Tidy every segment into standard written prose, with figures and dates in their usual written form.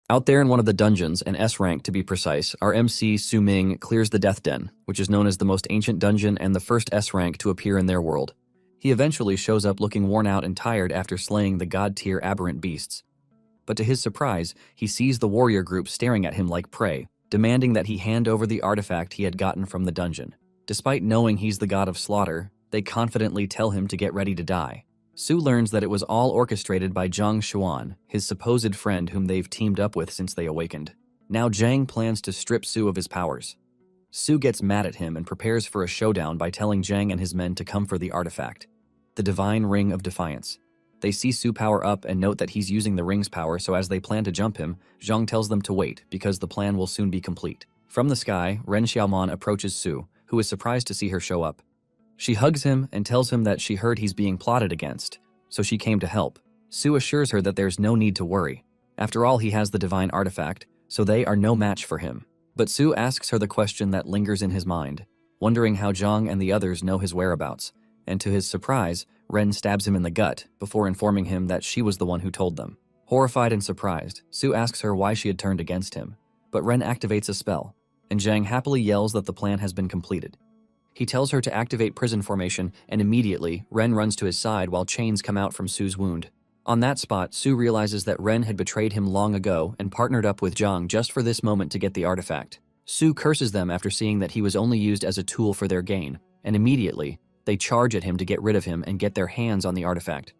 Out there in one of the dungeons, an S rank to be precise, our MC Su Ming clears the Death Den, which is known as the most ancient dungeon and the first S rank to appear in their world. He eventually shows up looking worn out and tired after slaying the god-tier aberrant beasts. But to his surprise, he sees the warrior group staring at him like prey, demanding that he hand over the artifact he had gotten from the dungeon. Despite knowing he's the god of slaughter, they confidently tell him to get ready to die. Su learns that it was all orchestrated by Zhang Xuan, his supposed friend whom they've teamed up with since they awakened. Now Zhang plans to strip Su of his powers. Su gets mad at him and prepares for a showdown by telling Zhang and his men to come for the artifact, the Divine Ring of Defiance. They see Su power up and note that he's using the ring's power, so as they plan to jump him, Zhang tells them to wait because the plan will soon be complete. From the sky, Ren Xiaoman approaches Su, who is surprised to see her show up. She hugs him and tells him that she heard he's being plotted against, so she came to help. Su assures her that there's no need to worry. After all, he has the divine artifact, so they are no match for him. But Su asks her the question that lingers in his mind, wondering how Zhang and the others know his whereabouts, and to his surprise, Ren stabs him in the gut before informing him that she was the one who told them. Horrified and surprised, Su asks her why she had turned against him, but Ren activates a spell, and Zhang happily yells that the plan has been completed. He tells her to activate prison formation, and immediately, Ren runs to his side while chains come out from Su's wound. On that spot, Su realizes that Ren had betrayed him long ago and partnered up with Zhang just for this moment to get the artifact. Su curses them after seeing that he was only used as a tool for their gain, and immediately, they charge at him to get rid of him and get their hands on the artifact.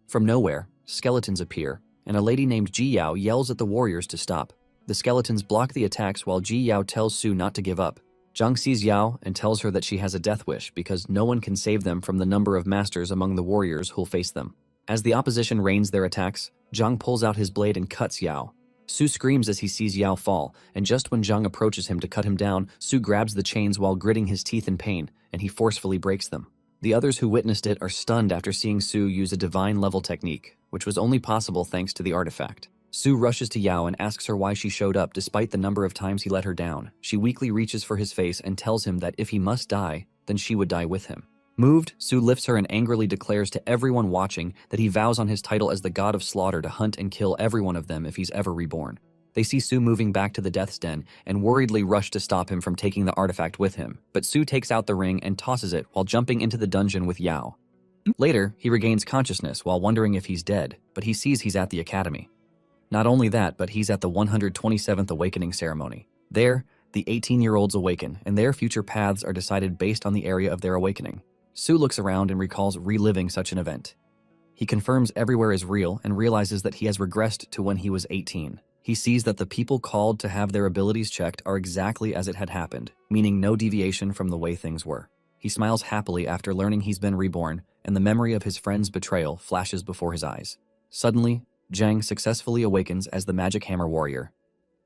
From nowhere, skeletons appear, and a lady named Ji Yao yells at the warriors to stop. The skeletons block the attacks while Ji Yao tells Su not to give up. Zhang sees Yao and tells her that she has a death wish because no one can save them from the number of masters among the warriors who'll face them. As the opposition rains their attacks, Zhang pulls out his blade and cuts Yao. Su screams as he sees Yao fall, and just when Zhang approaches him to cut him down, Su grabs the chains while gritting his teeth in pain, and he forcefully breaks them. The others who witnessed it are stunned after seeing Su use a divine-level technique, which was only possible thanks to the artifact. Su rushes to Yao and asks her why she showed up despite the number of times he let her down. She weakly reaches for his face and tells him that if he must die, then she would die with him. Moved, Su lifts her and angrily declares to everyone watching that he vows on his title as the god of slaughter to hunt and kill every one of them if he's ever reborn. They see Su moving back to the Death's Den and worriedly rush to stop him from taking the artifact with him, but Su takes out the ring and tosses it while jumping into the dungeon with Yao. Later, he regains consciousness while wondering if he's dead, but he sees he's at the academy. Not only that, but he's at the 127th Awakening Ceremony. There, the 18-year-olds awaken, and their future paths are decided based on the area of their awakening. Su looks around and recalls reliving such an event. He confirms everywhere is real and realizes that he has regressed to when he was 18. He sees that the people called to have their abilities checked are exactly as it had happened, meaning no deviation from the way things were. He smiles happily after learning he's been reborn, and the memory of his friend's betrayal flashes before his eyes. Suddenly, Zhang successfully awakens as the Magic Hammer Warrior.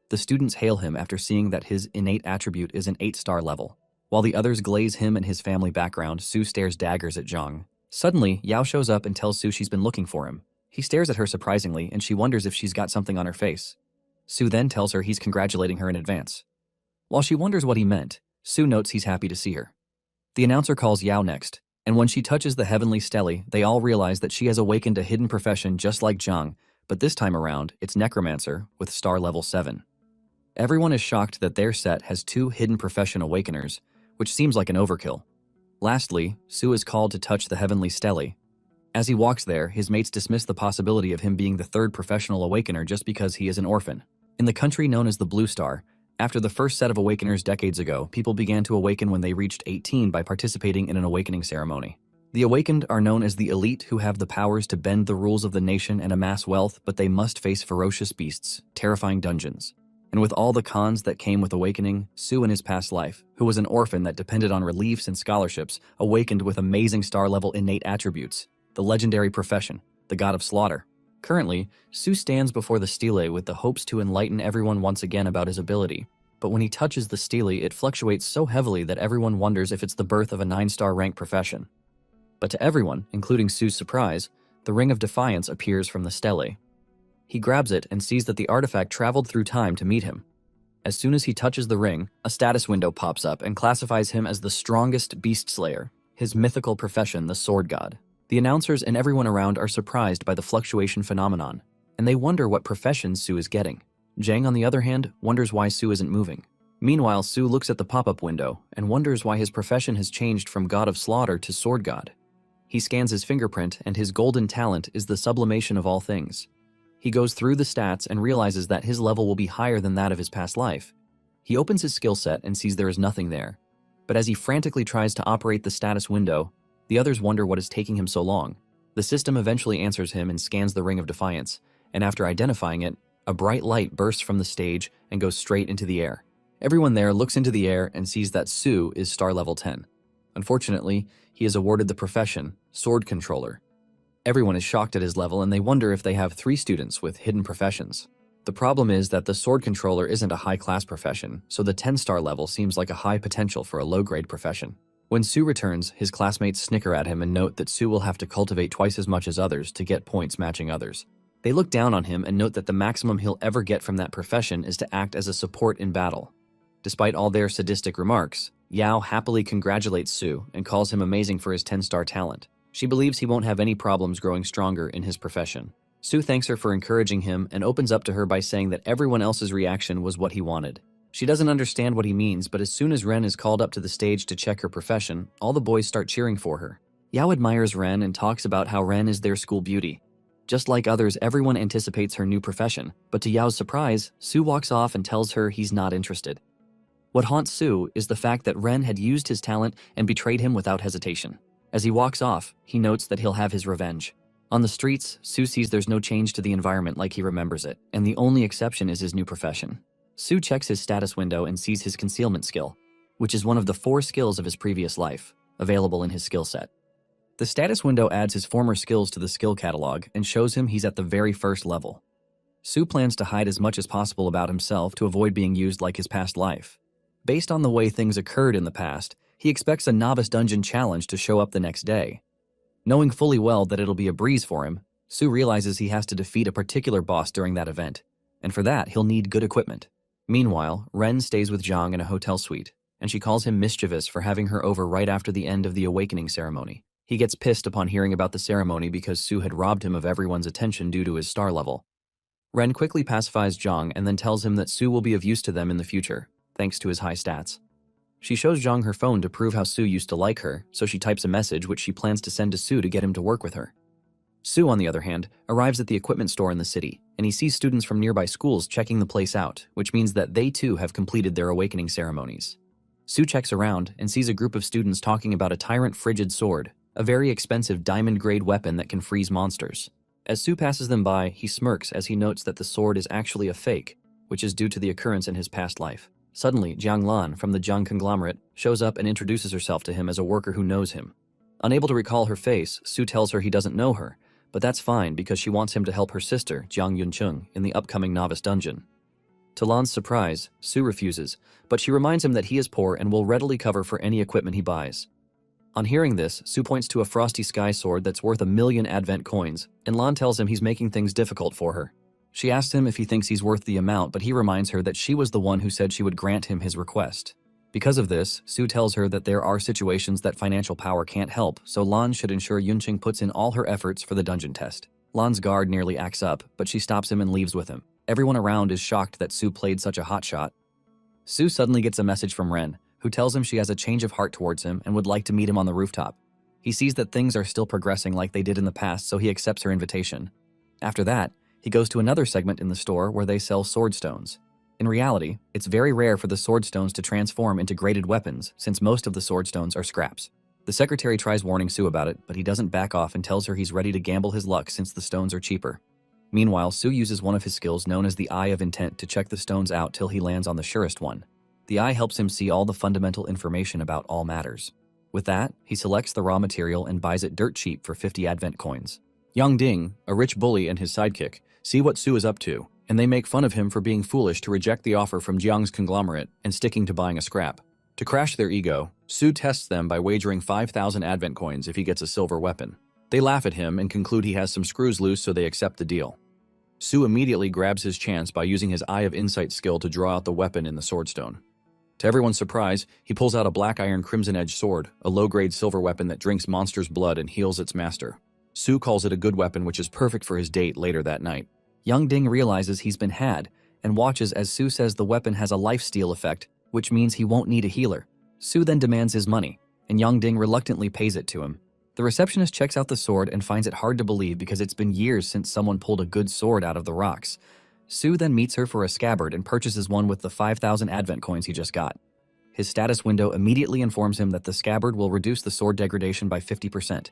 The students hail him after seeing that his innate attribute is an 8-star level. While the others glaze him and his family background, Su stares daggers at Zhang. Suddenly, Yao shows up and tells Su she's been looking for him. He stares at her surprisingly, and she wonders if she's got something on her face. Su then tells her he's congratulating her in advance. While she wonders what he meant, Su notes he's happy to see her. The announcer calls Yao next, and when she touches the heavenly stele, they all realize that she has awakened a hidden profession just like Zhang, but this time around, it's Necromancer with star level 7. Everyone is shocked that their set has 2 hidden profession awakeners, which seems like an overkill. Lastly, Su is called to touch the heavenly stele. As he walks there, his mates dismiss the possibility of him being the 3rd professional awakener just because he is an orphan. In the country known as the Blue Star, after the first set of awakeners decades ago, people began to awaken when they reached 18 by participating in an awakening ceremony. The awakened are known as the elite who have the powers to bend the rules of the nation and amass wealth, but they must face ferocious beasts, terrifying dungeons. And with all the cons that came with awakening, Su in his past life, who was an orphan that depended on reliefs and scholarships, awakened with amazing star-level innate attributes, the legendary profession, the god of slaughter. Currently, Su stands before the stele with the hopes to enlighten everyone once again about his ability. But when he touches the stele, it fluctuates so heavily that everyone wonders if it's the birth of a 9-star rank profession. But to everyone, including Su's surprise, the Ring of Defiance appears from the stele. He grabs it and sees that the artifact traveled through time to meet him. As soon as he touches the ring, a status window pops up and classifies him as the strongest beast slayer, his mythical profession, the sword god. The announcers and everyone around are surprised by the fluctuation phenomenon, and they wonder what profession Su is getting. Jang, on the other hand, wonders why Su isn't moving. Meanwhile, Su looks at the pop-up window and wonders why his profession has changed from god of slaughter to sword god. He scans his fingerprint, and his golden talent is the sublimation of all things. He goes through the stats and realizes that his level will be higher than that of his past life. He opens his skill set and sees there is nothing there. But as he frantically tries to operate the status window, the others wonder what is taking him so long. The system eventually answers him and scans the Ring of Defiance, and after identifying it, a bright light bursts from the stage and goes straight into the air. Everyone there looks into the air and sees that Su is star level 10. Unfortunately, he is awarded the profession, Sword Controller. Everyone is shocked at his level, and they wonder if they have 3 students with hidden professions. The problem is that the Sword Controller isn't a high-class profession, so the 10-star level seems like a high potential for a low-grade profession. When Su returns, his classmates snicker at him and note that Su will have to cultivate twice as much as others to get points matching others. They look down on him and note that the maximum he'll ever get from that profession is to act as a support in battle. Despite all their sadistic remarks, Yao happily congratulates Su and calls him amazing for his 10-star talent. She believes he won't have any problems growing stronger in his profession. Su thanks her for encouraging him and opens up to her by saying that everyone else's reaction was what he wanted. She doesn't understand what he means, but as soon as Ren is called up to the stage to check her profession, all the boys start cheering for her. Yao admires Ren and talks about how Ren is their school beauty. Just like others, everyone anticipates her new profession, but to Yao's surprise, Su walks off and tells her he's not interested. What haunts Su is the fact that Ren had used his talent and betrayed him without hesitation. As he walks off, he notes that he'll have his revenge. On the streets, Su sees there's no change to the environment like he remembers it, and the only exception is his new profession. Su checks his status window and sees his concealment skill, which is one of the 4 skills of his previous life, available in his skill set. The status window adds his former skills to the skill catalog and shows him he's at the very first level. Su plans to hide as much as possible about himself to avoid being used like his past life. Based on the way things occurred in the past, he expects a novice dungeon challenge to show up the next day. Knowing fully well that it'll be a breeze for him, Su realizes he has to defeat a particular boss during that event, and for that he'll need good equipment. Meanwhile, Ren stays with Zhang in a hotel suite, and she calls him mischievous for having her over right after the end of the awakening ceremony. He gets pissed upon hearing about the ceremony because Su had robbed him of everyone's attention due to his star level. Ren quickly pacifies Zhang and then tells him that Su will be of use to them in the future, thanks to his high stats. She shows Zhang her phone to prove how Su used to like her, so she types a message which she plans to send to Su to get him to work with her. Su, on the other hand, arrives at the equipment store in the city, and he sees students from nearby schools checking the place out, which means that they too have completed their awakening ceremonies. Su checks around and sees a group of students talking about a Tyrant Frigid Sword, a very expensive diamond-grade weapon that can freeze monsters. As Su passes them by, he smirks as he notes that the sword is actually a fake, which is due to the occurrence in his past life. Suddenly, Jiang Lan from the Jiang conglomerate shows up and introduces herself to him as a worker who knows him. Unable to recall her face, Su tells her he doesn't know her, but that's fine because she wants him to help her sister, Jiang Yuncheng, in the upcoming novice dungeon. To Lan's surprise, Su refuses, but she reminds him that he is poor and will readily cover for any equipment he buys. On hearing this, Su points to a frosty sky sword that's worth 1,000,000 Advent coins, and Lan tells him he's making things difficult for her. She asks him if he thinks he's worth the amount, but he reminds her that she was the one who said she would grant him his request. Because of this, Su tells her that there are situations that financial power can't help, so Lan should ensure Yunqing puts in all her efforts for the dungeon test. Lan's guard nearly acts up, but she stops him and leaves with him. Everyone around is shocked that Su played such a hotshot. Su suddenly gets a message from Ren, who tells him she has a change of heart towards him and would like to meet him on the rooftop. He sees that things are still progressing like they did in the past, so he accepts her invitation. After that, he goes to another segment in the store where they sell sword stones. In reality, it's very rare for the sword stones to transform into graded weapons, since most of the sword stones are scraps. The secretary tries warning Su about it, but he doesn't back off and tells her he's ready to gamble his luck since the stones are cheaper. Meanwhile, Su uses one of his skills known as the Eye of Intent to check the stones out till he lands on the surest one. The eye helps him see all the fundamental information about all matters. With that, he selects the raw material and buys it dirt cheap for 50 Advent coins. Yang Ding, a rich bully and his sidekick, see what Su is up to, and they make fun of him for being foolish to reject the offer from Jiang's conglomerate and sticking to buying a scrap. To crash their ego, Su tests them by wagering 5,000 Advent coins if he gets a silver weapon. They laugh at him and conclude he has some screws loose, so they accept the deal. Su immediately grabs his chance by using his Eye of Insight skill to draw out the weapon in the swordstone. To everyone's surprise, he pulls out a black iron crimson edge sword, a low-grade silver weapon that drinks monsters' blood and heals its master. Su calls it a good weapon which is perfect for his date later that night. Yang Ding realizes he's been had, and watches as Su says the weapon has a lifesteal effect, which means he won't need a healer. Su then demands his money, and Yang reluctantly pays it to him. The receptionist checks out the sword and finds it hard to believe because it's been years since someone pulled a good sword out of the rocks. Su then meets her for a scabbard and purchases one with the 5,000 advent coins he just got. His status window immediately informs him that the scabbard will reduce the sword degradation by 50%.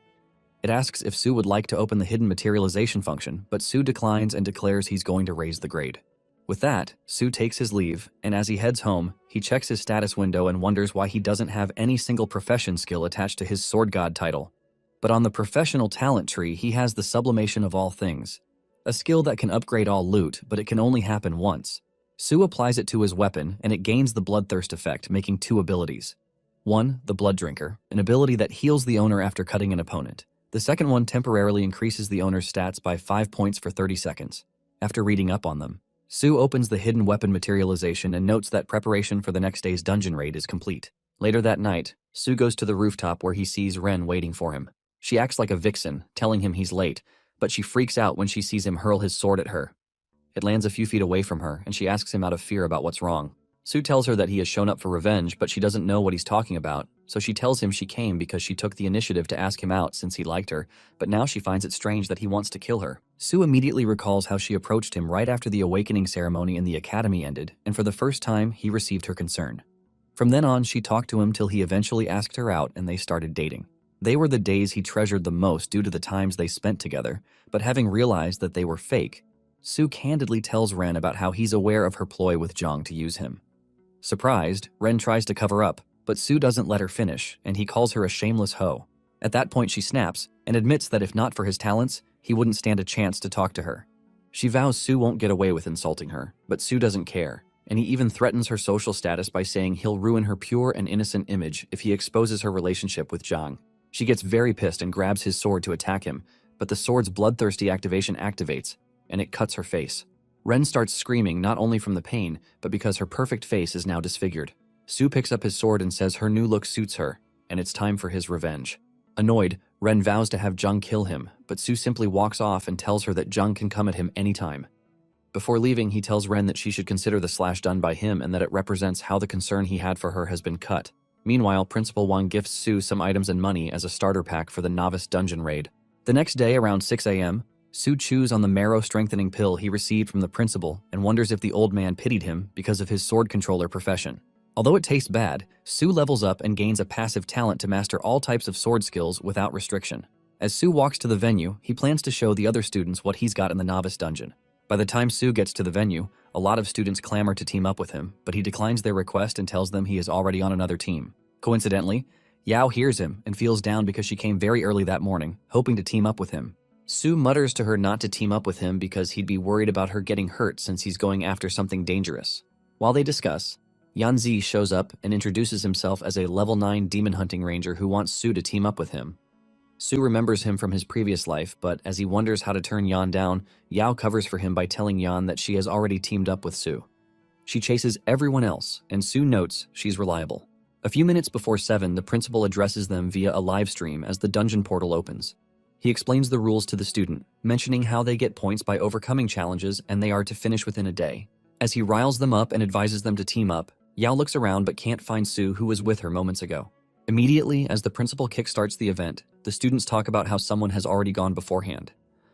It asks if Su would like to open the hidden materialization function, but Su declines and declares he's going to raise the grade. With that, Su takes his leave, and as he heads home, he checks his status window and wonders why he doesn't have any single profession skill attached to his sword god title. But on the professional talent tree, he has the sublimation of all things, a skill that can upgrade all loot, but it can only happen once. Su applies it to his weapon, and it gains the bloodthirst effect, making 2 abilities. One, the Blood Drinker, an ability that heals the owner after cutting an opponent. The second one temporarily increases the owner's stats by 5 points for 30 seconds. After reading up on them, Su opens the hidden weapon materialization and notes that preparation for the next day's dungeon raid is complete. Later that night, Su goes to the rooftop where he sees Ren waiting for him. She acts like a vixen, telling him he's late, but she freaks out when she sees him hurl his sword at her. It lands a few feet away from her, and she asks him out of fear about what's wrong. Su tells her that he has shown up for revenge, but she doesn't know what he's talking about, so she tells him she came because she took the initiative to ask him out since he liked her, but now she finds it strange that he wants to kill her. Su immediately recalls how she approached him right after the awakening ceremony in the academy ended, and for the first time, he received her concern. From then on, she talked to him till he eventually asked her out and they started dating. They were the days he treasured the most due to the times they spent together, but having realized that they were fake, Su candidly tells Ren about how he's aware of her ploy with Zhang to use him. Surprised, Ren tries to cover up, but Su doesn't let her finish, and he calls her a shameless hoe. At that point she snaps, and admits that if not for his talents, he wouldn't stand a chance to talk to her. She vows Su won't get away with insulting her, but Su doesn't care, and he even threatens her social status by saying he'll ruin her pure and innocent image if he exposes her relationship with Zhang. She gets very pissed and grabs his sword to attack him, but the sword's bloodthirsty activation activates, and it cuts her face. Ren starts screaming not only from the pain, but because her perfect face is now disfigured. Su picks up his sword and says her new look suits her, and it's time for his revenge. Annoyed, Ren vows to have Zhang kill him, but Su simply walks off and tells her that Zhang can come at him anytime. Before leaving, he tells Ren that she should consider the slash done by him and that it represents how the concern he had for her has been cut. Meanwhile, Principal Wang gifts Su some items and money as a starter pack for the novice dungeon raid. The next day, around 6 a.m., Su chews on the marrow-strengthening pill he received from the principal and wonders if the old man pitied him because of his sword controller profession. Although it tastes bad, Su levels up and gains a passive talent to master all types of sword skills without restriction. As Su walks to the venue, he plans to show the other students what he's got in the novice dungeon. By the time Su gets to the venue, a lot of students clamor to team up with him, but he declines their request and tells them he is already on another team. Coincidentally, Yao hears him and feels down because she came very early that morning, hoping to team up with him. Su mutters to her not to team up with him because he'd be worried about her getting hurt since he's going after something dangerous. While they discuss, Yanzi shows up and introduces himself as a level 9 demon hunting ranger who wants Su to team up with him. Su remembers him from his previous life, but as he wonders how to turn Yan down, Yao covers for him by telling Yan that she has already teamed up with Su. She chases everyone else, and Su notes she's reliable. A few minutes before 7, the principal addresses them via a live stream as the dungeon portal opens. He explains the rules to the student, mentioning how they get points by overcoming challenges and they are to finish within a day. As he riles them up and advises them to team up, Yao looks around but can't find Su, who was with her moments ago. Immediately, as the principal kickstarts the event, the students talk about how someone has already gone beforehand.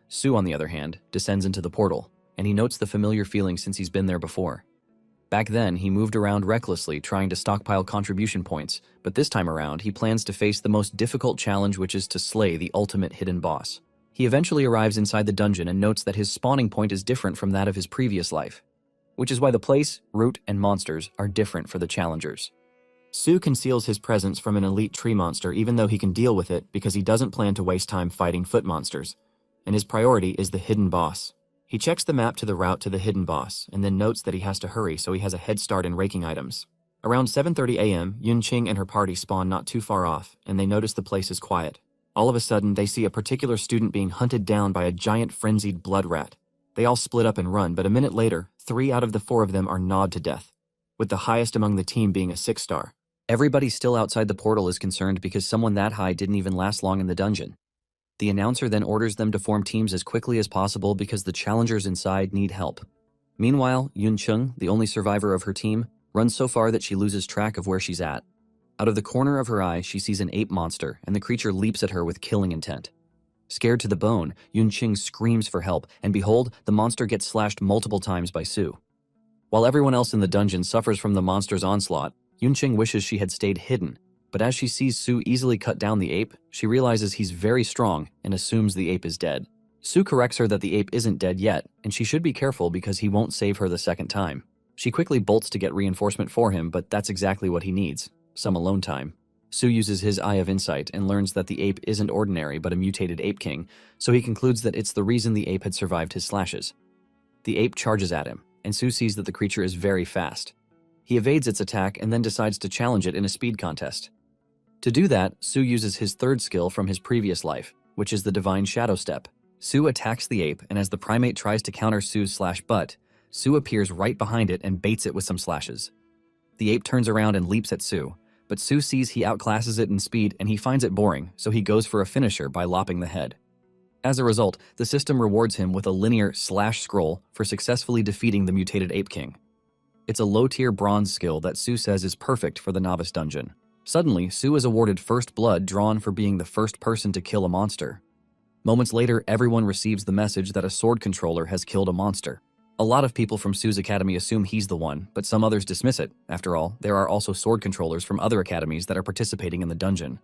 Su, on the other hand, descends into the portal, and he notes the familiar feeling since he's been there before. Back then, he moved around recklessly, trying to stockpile contribution points, but this time around, he plans to face the most difficult challenge, which is to slay the ultimate hidden boss. He eventually arrives inside the dungeon and notes that his spawning point is different from that of his previous life, which is why the place, route, and monsters are different for the challengers. Su conceals his presence from an elite tree monster even though he can deal with it because he doesn't plan to waste time fighting foot monsters, and his priority is the hidden boss. He checks the map to the route to the hidden boss and then notes that he has to hurry so he has a head start in raking items. Around 7:30 a.m., Yunqing and her party spawn not too far off, and they notice the place is quiet. All of a sudden, they see a particular student being hunted down by a giant frenzied blood rat. They all split up and run, but a minute later, 3 out of the 4 of them are gnawed to death, with the highest among the team being a 6-star. Everybody still outside the portal is concerned because someone that high didn't even last long in the dungeon. The announcer then orders them to form teams as quickly as possible because the challengers inside need help. Meanwhile, Yun Chung, the only survivor of her team, runs so far that she loses track of where she's at. Out of the corner of her eye, she sees an ape monster, and the creature leaps at her with killing intent. Scared to the bone, Yun Chung screams for help, and behold, the monster gets slashed multiple times by Su. While everyone else in the dungeon suffers from the monster's onslaught, Yun Chung wishes she had stayed hidden, but as she sees Su easily cut down the ape, she realizes he's very strong and assumes the ape is dead. Su corrects her that the ape isn't dead yet, and she should be careful because he won't save her the second time. She quickly bolts to get reinforcement for him, but that's exactly what he needs, some alone time. Su uses his Eye of Insight and learns that the ape isn't ordinary but a mutated ape king, so he concludes that it's the reason the ape had survived his slashes. The ape charges at him, and Su sees that the creature is very fast. He evades its attack and then decides to challenge it in a speed contest. To do that, Su uses his third skill from his previous life, which is the Divine Shadow Step. Su attacks the ape, and as the primate tries to counter Su's slash butt, Su appears right behind it and baits it with some slashes. The ape turns around and leaps at Su, but Su sees he outclasses it in speed and he finds it boring, so he goes for a finisher by lopping the head. As a result, the system rewards him with a linear slash scroll for successfully defeating the mutated ape king. It's a low-tier bronze skill that Su says is perfect for the novice dungeon. Suddenly, Su is awarded first blood drawn for being the first person to kill a monster. Moments later, everyone receives the message that a sword controller has killed a monster. A lot of people from Su's academy assume he's the one, but some others dismiss it. After all, there are also sword controllers from other academies that are participating in the dungeon.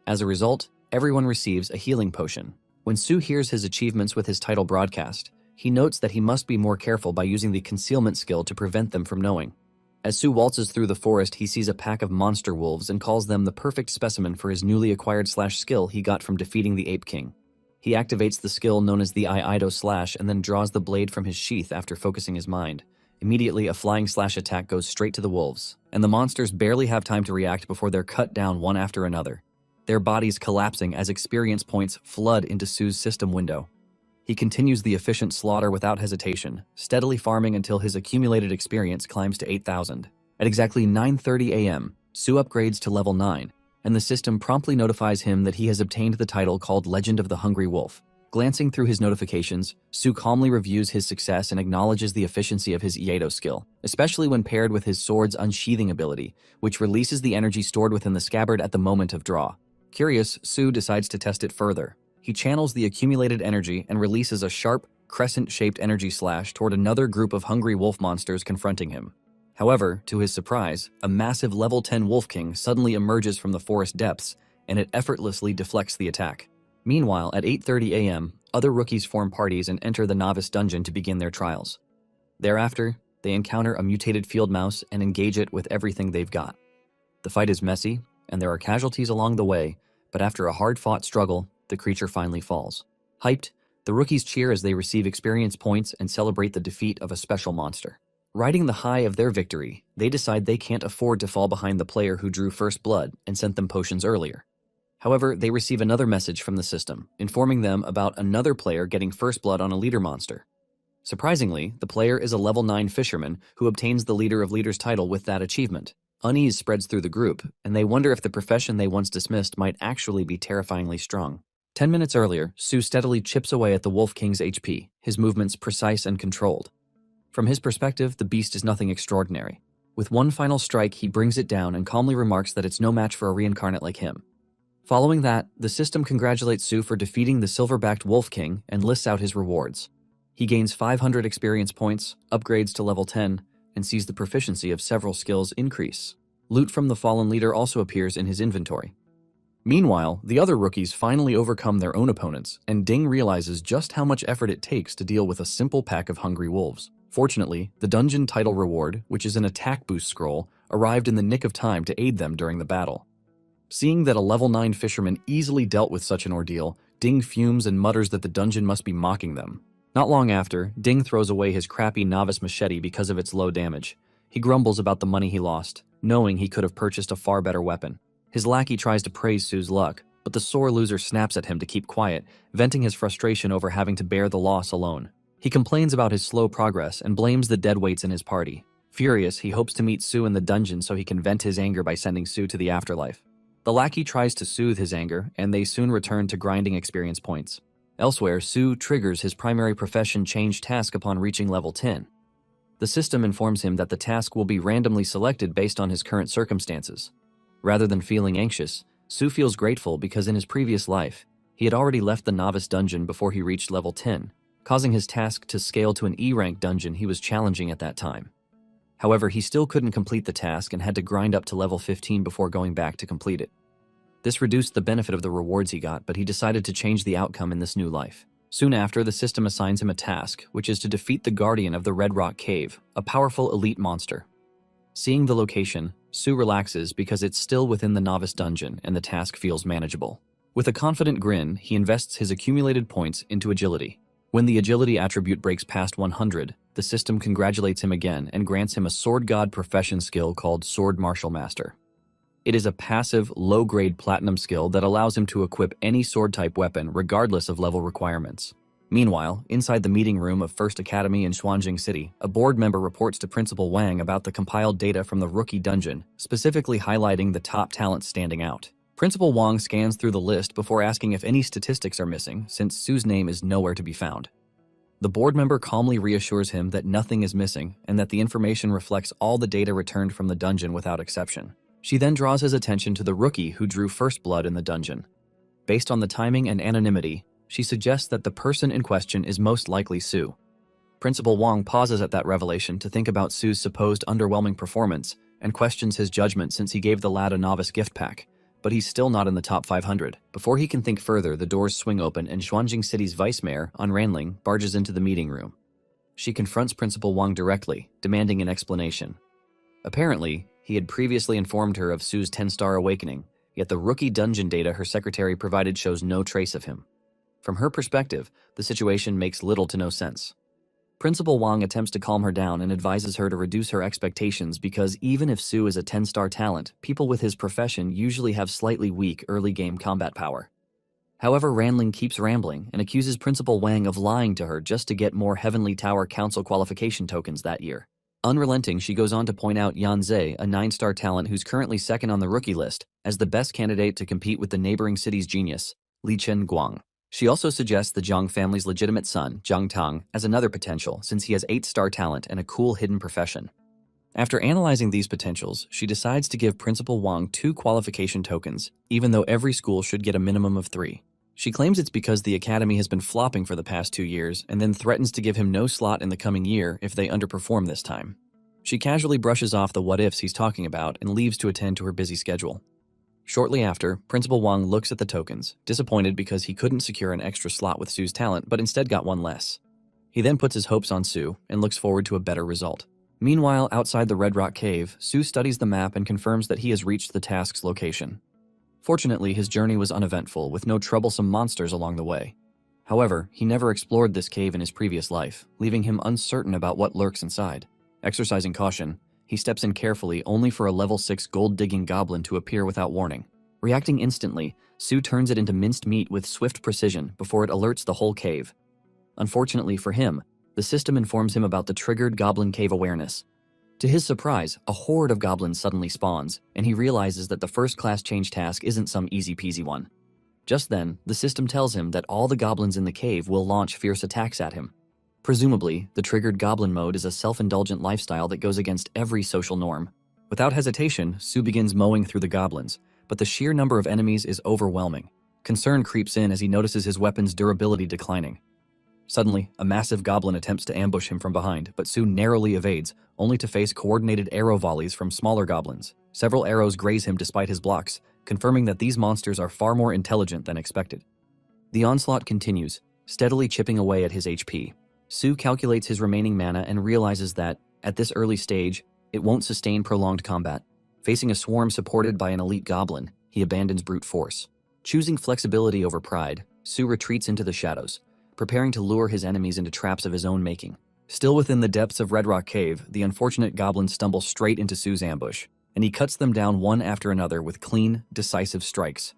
As a result, everyone receives a healing potion. When Su hears his achievements with his title broadcast, he notes that he must be more careful by using the concealment skill to prevent them from knowing. As Su waltzes through the forest, he sees a pack of monster wolves and calls them the perfect specimen for his newly acquired slash skill he got from defeating the Ape King. He activates the skill known as the Iaido slash and then draws the blade from his sheath after focusing his mind. Immediately, a flying slash attack goes straight to the wolves, and the monsters barely have time to react before they're cut down one after another, their bodies collapsing as experience points flood into Su's system window. He continues the efficient slaughter without hesitation, steadily farming until his accumulated experience climbs to 8,000. At exactly 9:30 a.m., Su upgrades to level 9, and the system promptly notifies him that he has obtained the title called Legend of the Hungry Wolf. Glancing through his notifications, Su calmly reviews his success and acknowledges the efficiency of his Iaido skill, especially when paired with his sword's unsheathing ability, which releases the energy stored within the scabbard at the moment of draw. Curious, Su decides to test it further. He channels the accumulated energy and releases a sharp, crescent-shaped energy slash toward another group of hungry wolf monsters confronting him. However, to his surprise, a massive level 10 Wolf King suddenly emerges from the forest depths, and it effortlessly deflects the attack. Meanwhile, at 8:30 a.m., other rookies form parties and enter the novice dungeon to begin their trials. Thereafter, they encounter a mutated field mouse and engage it with everything they've got. The fight is messy, and there are casualties along the way, but after a hard-fought struggle, the creature finally falls. Hyped, the rookies cheer as they receive experience points and celebrate the defeat of a special monster. Riding the high of their victory, they decide they can't afford to fall behind the player who drew first blood and sent them potions earlier. However, they receive another message from the system, informing them about another player getting first blood on a leader monster. Surprisingly, the player is a level 9 fisherman who obtains the Leader of Leaders title with that achievement. Unease spreads through the group, and they wonder if the profession they once dismissed might actually be terrifyingly strong. 10 minutes earlier, Su steadily chips away at the Wolf King's HP, his movements precise and controlled. From his perspective, the beast is nothing extraordinary. With one final strike, he brings it down and calmly remarks that it's no match for a reincarnate like him. Following that, the system congratulates Su for defeating the silver-backed Wolf King and lists out his rewards. He gains 500 experience points, upgrades to level 10, and sees the proficiency of several skills increase. Loot from the fallen leader also appears in his inventory. Meanwhile, the other rookies finally overcome their own opponents, and Ding realizes just how much effort it takes to deal with a simple pack of hungry wolves. Fortunately, the dungeon title reward, which is an attack boost scroll, arrived in the nick of time to aid them during the battle. Seeing that a level 9 fisherman easily dealt with such an ordeal, Ding fumes and mutters that the dungeon must be mocking them. Not long after, Ding throws away his crappy novice machete because of its low damage. He grumbles about the money he lost, knowing he could have purchased a far better weapon. His lackey tries to praise Su's luck, but the sore loser snaps at him to keep quiet, venting his frustration over having to bear the loss alone. He complains about his slow progress and blames the deadweights in his party. Furious, he hopes to meet Su in the dungeon so he can vent his anger by sending Su to the afterlife. The lackey tries to soothe his anger, and they soon return to grinding experience points. Elsewhere, Su triggers his primary profession change task upon reaching level 10. The system informs him that the task will be randomly selected based on his current circumstances. Rather than feeling anxious, Su feels grateful because in his previous life, he had already left the novice dungeon before he reached level 10, causing his task to scale to an E-rank dungeon he was challenging at that time. However, he still couldn't complete the task and had to grind up to level 15 before going back to complete it. This reduced the benefit of the rewards he got, but he decided to change the outcome in this new life. Soon after, the system assigns him a task, which is to defeat the Guardian of the Red Rock Cave, a powerful elite monster. Seeing the location, Su relaxes because it's still within the novice dungeon and the task feels manageable. With a confident grin, he invests his accumulated points into agility. When the agility attribute breaks past 100, the system congratulates him again and grants him a Sword God profession skill called Sword Martial Master. It is a passive, low-grade platinum skill that allows him to equip any sword-type weapon regardless of level requirements. Meanwhile, inside the meeting room of First Academy in Xuanjing City, a board member reports to Principal Wang about the compiled data from the rookie dungeon, specifically highlighting the top talents standing out. Principal Wang scans through the list before asking if any statistics are missing, since Su's name is nowhere to be found. The board member calmly reassures him that nothing is missing and that the information reflects all the data returned from the dungeon without exception. She then draws his attention to the rookie who drew first blood in the dungeon. Based on the timing and anonymity, she suggests that the person in question is most likely Su. Principal Wang pauses at that revelation to think about Su's supposed underwhelming performance and questions his judgment since he gave the lad a novice gift pack, but he's still not in the top 500. Before he can think further, the doors swing open and Xuanjing City's vice mayor, An Ranling, barges into the meeting room. She confronts Principal Wang directly, demanding an explanation. Apparently, he had previously informed her of Su's 10-star awakening, yet the rookie dungeon data her secretary provided shows no trace of him. From her perspective, the situation makes little to no sense. Principal Wang attempts to calm her down and advises her to reduce her expectations because even if Su is a 10-star talent, people with his profession usually have slightly weak early-game combat power. However, Ranling keeps rambling and accuses Principal Wang of lying to her just to get more Heavenly Tower Council qualification tokens that year. Unrelenting, she goes on to point out Yan Zhe, a 9-star talent who's currently second on the rookie list, as the best candidate to compete with the neighboring city's genius, Li Chen Guang. She also suggests the Zhang family's legitimate son, Zhang Tang, as another potential since he has 8-star talent and a cool hidden profession. After analyzing these potentials, she decides to give Principal Wang 2 qualification tokens, even though every school should get a minimum of 3. She claims it's because the academy has been flopping for the past 2 years and then threatens to give him no slot in the coming year if they underperform this time. She casually brushes off the what-ifs he's talking about and leaves to attend to her busy schedule. Shortly after, Principal Wang looks at the tokens, disappointed because he couldn't secure an extra slot with Su's talent but instead got one less. He then puts his hopes on Su and looks forward to a better result. Meanwhile, outside the Red Rock Cave, Su studies the map and confirms that he has reached the task's location. Fortunately, his journey was uneventful, with no troublesome monsters along the way. However, he never explored this cave in his previous life, leaving him uncertain about what lurks inside. Exercising caution, he steps in carefully only for a level 6 gold-digging goblin to appear without warning. Reacting instantly, Su turns it into minced meat with swift precision before it alerts the whole cave. Unfortunately for him, the system informs him about the triggered goblin cave awareness. To his surprise, a horde of goblins suddenly spawns, and he realizes that the first-class change task isn't some easy-peasy one. Just then, the system tells him that all the goblins in the cave will launch fierce attacks at him. Presumably, the triggered goblin mode is a self-indulgent lifestyle that goes against every social norm. Without hesitation, Su begins mowing through the goblins, but the sheer number of enemies is overwhelming. Concern creeps in as he notices his weapon's durability declining. Suddenly, a massive goblin attempts to ambush him from behind, but Su narrowly evades, only to face coordinated arrow volleys from smaller goblins. Several arrows graze him despite his blocks, confirming that these monsters are far more intelligent than expected. The onslaught continues, steadily chipping away at his HP. Su calculates his remaining mana and realizes that, at this early stage, it won't sustain prolonged combat. Facing a swarm supported by an elite goblin, he abandons brute force. Choosing flexibility over pride, Su retreats into the shadows, preparing to lure his enemies into traps of his own making. Still within the depths of Red Rock Cave, the unfortunate goblins stumble straight into Su's ambush, and he cuts them down one after another with clean, decisive strikes.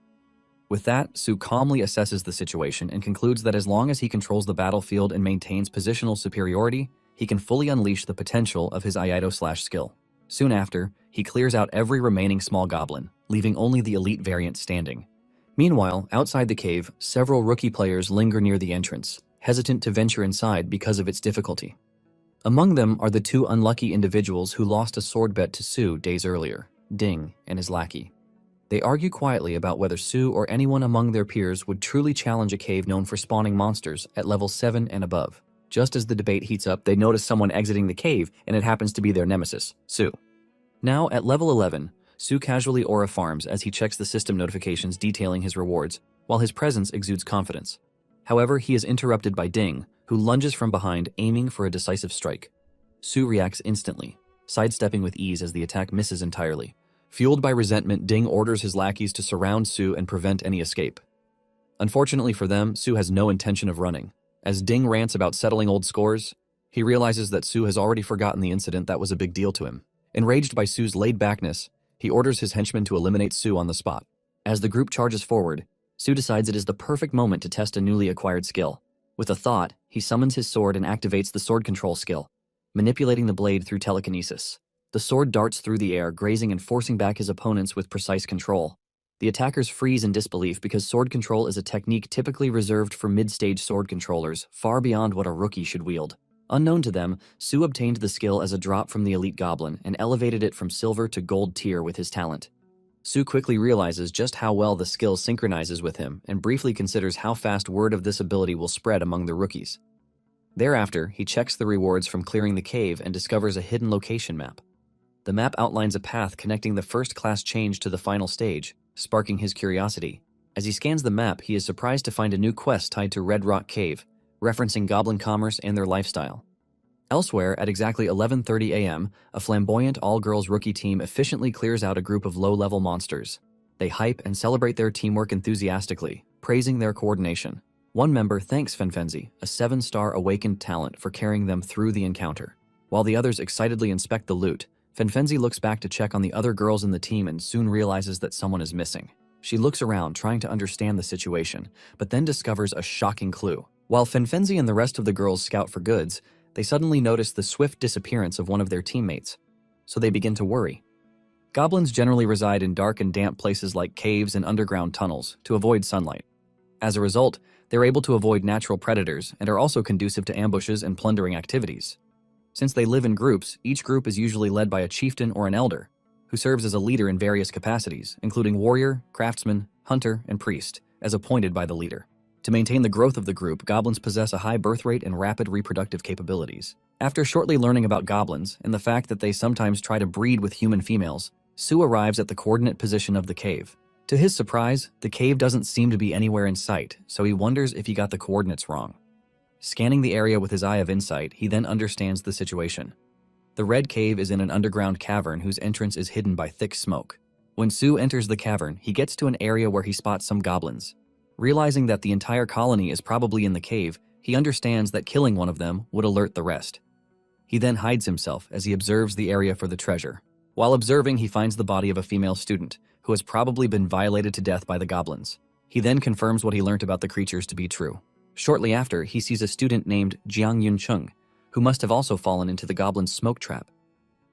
With that, Su calmly assesses the situation and concludes that as long as he controls the battlefield and maintains positional superiority, he can fully unleash the potential of his Iaido skill. Soon after, he clears out every remaining small goblin, leaving only the elite variant standing. Meanwhile, outside the cave, several rookie players linger near the entrance, hesitant to venture inside because of its difficulty. Among them are the two unlucky individuals who lost a sword bet to Su days earlier, Ding and his lackey. They argue quietly about whether Su or anyone among their peers would truly challenge a cave known for spawning monsters at level 7 and above. Just as the debate heats up, they notice someone exiting the cave, and it happens to be their nemesis, Su. Now, at level 11, Su casually aura farms as he checks the system notifications detailing his rewards, while his presence exudes confidence. However, he is interrupted by Ding, who lunges from behind, aiming for a decisive strike. Su reacts instantly, sidestepping with ease as the attack misses entirely. Fueled by resentment, Ding orders his lackeys to surround Su and prevent any escape. Unfortunately for them, Su has no intention of running. As Ding rants about settling old scores, he realizes that Su has already forgotten the incident that was a big deal to him. Enraged by Su's laid-backness, he orders his henchmen to eliminate Su on the spot. As the group charges forward, Su decides it is the perfect moment to test a newly acquired skill. With a thought, he summons his sword and activates the sword control skill, manipulating the blade through telekinesis. The sword darts through the air, grazing and forcing back his opponents with precise control. The attackers freeze in disbelief because sword control is a technique typically reserved for mid-stage sword controllers, far beyond what a rookie should wield. Unknown to them, Su obtained the skill as a drop from the elite goblin and elevated it from silver to gold tier with his talent. Su quickly realizes just how well the skill synchronizes with him and briefly considers how fast word of this ability will spread among the rookies. Thereafter, he checks the rewards from clearing the cave and discovers a hidden location map. The map outlines a path connecting the first-class change to the final stage, sparking his curiosity. As he scans the map, he is surprised to find a new quest tied to Red Rock Cave, referencing goblin commerce and their lifestyle. Elsewhere, at exactly 11:30 a.m., a flamboyant all-girls rookie team efficiently clears out a group of low-level monsters. They hype and celebrate their teamwork enthusiastically, praising their coordination. One member thanks Fenfenzi, a 7-star awakened talent, for carrying them through the encounter. While the others excitedly inspect the loot, Fenfenzi looks back to check on the other girls in the team and soon realizes that someone is missing. She looks around, trying to understand the situation, but then discovers a shocking clue. While Fenfenzi and the rest of the girls scout for goods, they suddenly notice the swift disappearance of one of their teammates, so they begin to worry. Goblins generally reside in dark and damp places like caves and underground tunnels to avoid sunlight. As a result, they're able to avoid natural predators and are also conducive to ambushes and plundering activities. Since they live in groups, each group is usually led by a chieftain or an elder, who serves as a leader in various capacities, including warrior, craftsman, hunter, and priest, as appointed by the leader. To maintain the growth of the group, goblins possess a high birth rate and rapid reproductive capabilities. After shortly learning about goblins and the fact that they sometimes try to breed with human females, Su arrives at the coordinate position of the cave. To his surprise, the cave doesn't seem to be anywhere in sight, so he wonders if he got the coordinates wrong. Scanning the area with his eye of insight, he then understands the situation. The red cave is in an underground cavern whose entrance is hidden by thick smoke. When Su enters the cavern, he gets to an area where he spots some goblins. Realizing that the entire colony is probably in the cave, he understands that killing one of them would alert the rest. He then hides himself as he observes the area for the treasure. While observing, he finds the body of a female student, who has probably been violated to death by the goblins. He then confirms what he learned about the creatures to be true. Shortly after, he sees a student named Jiang Yuncheng, who must have also fallen into the goblin's smoke trap.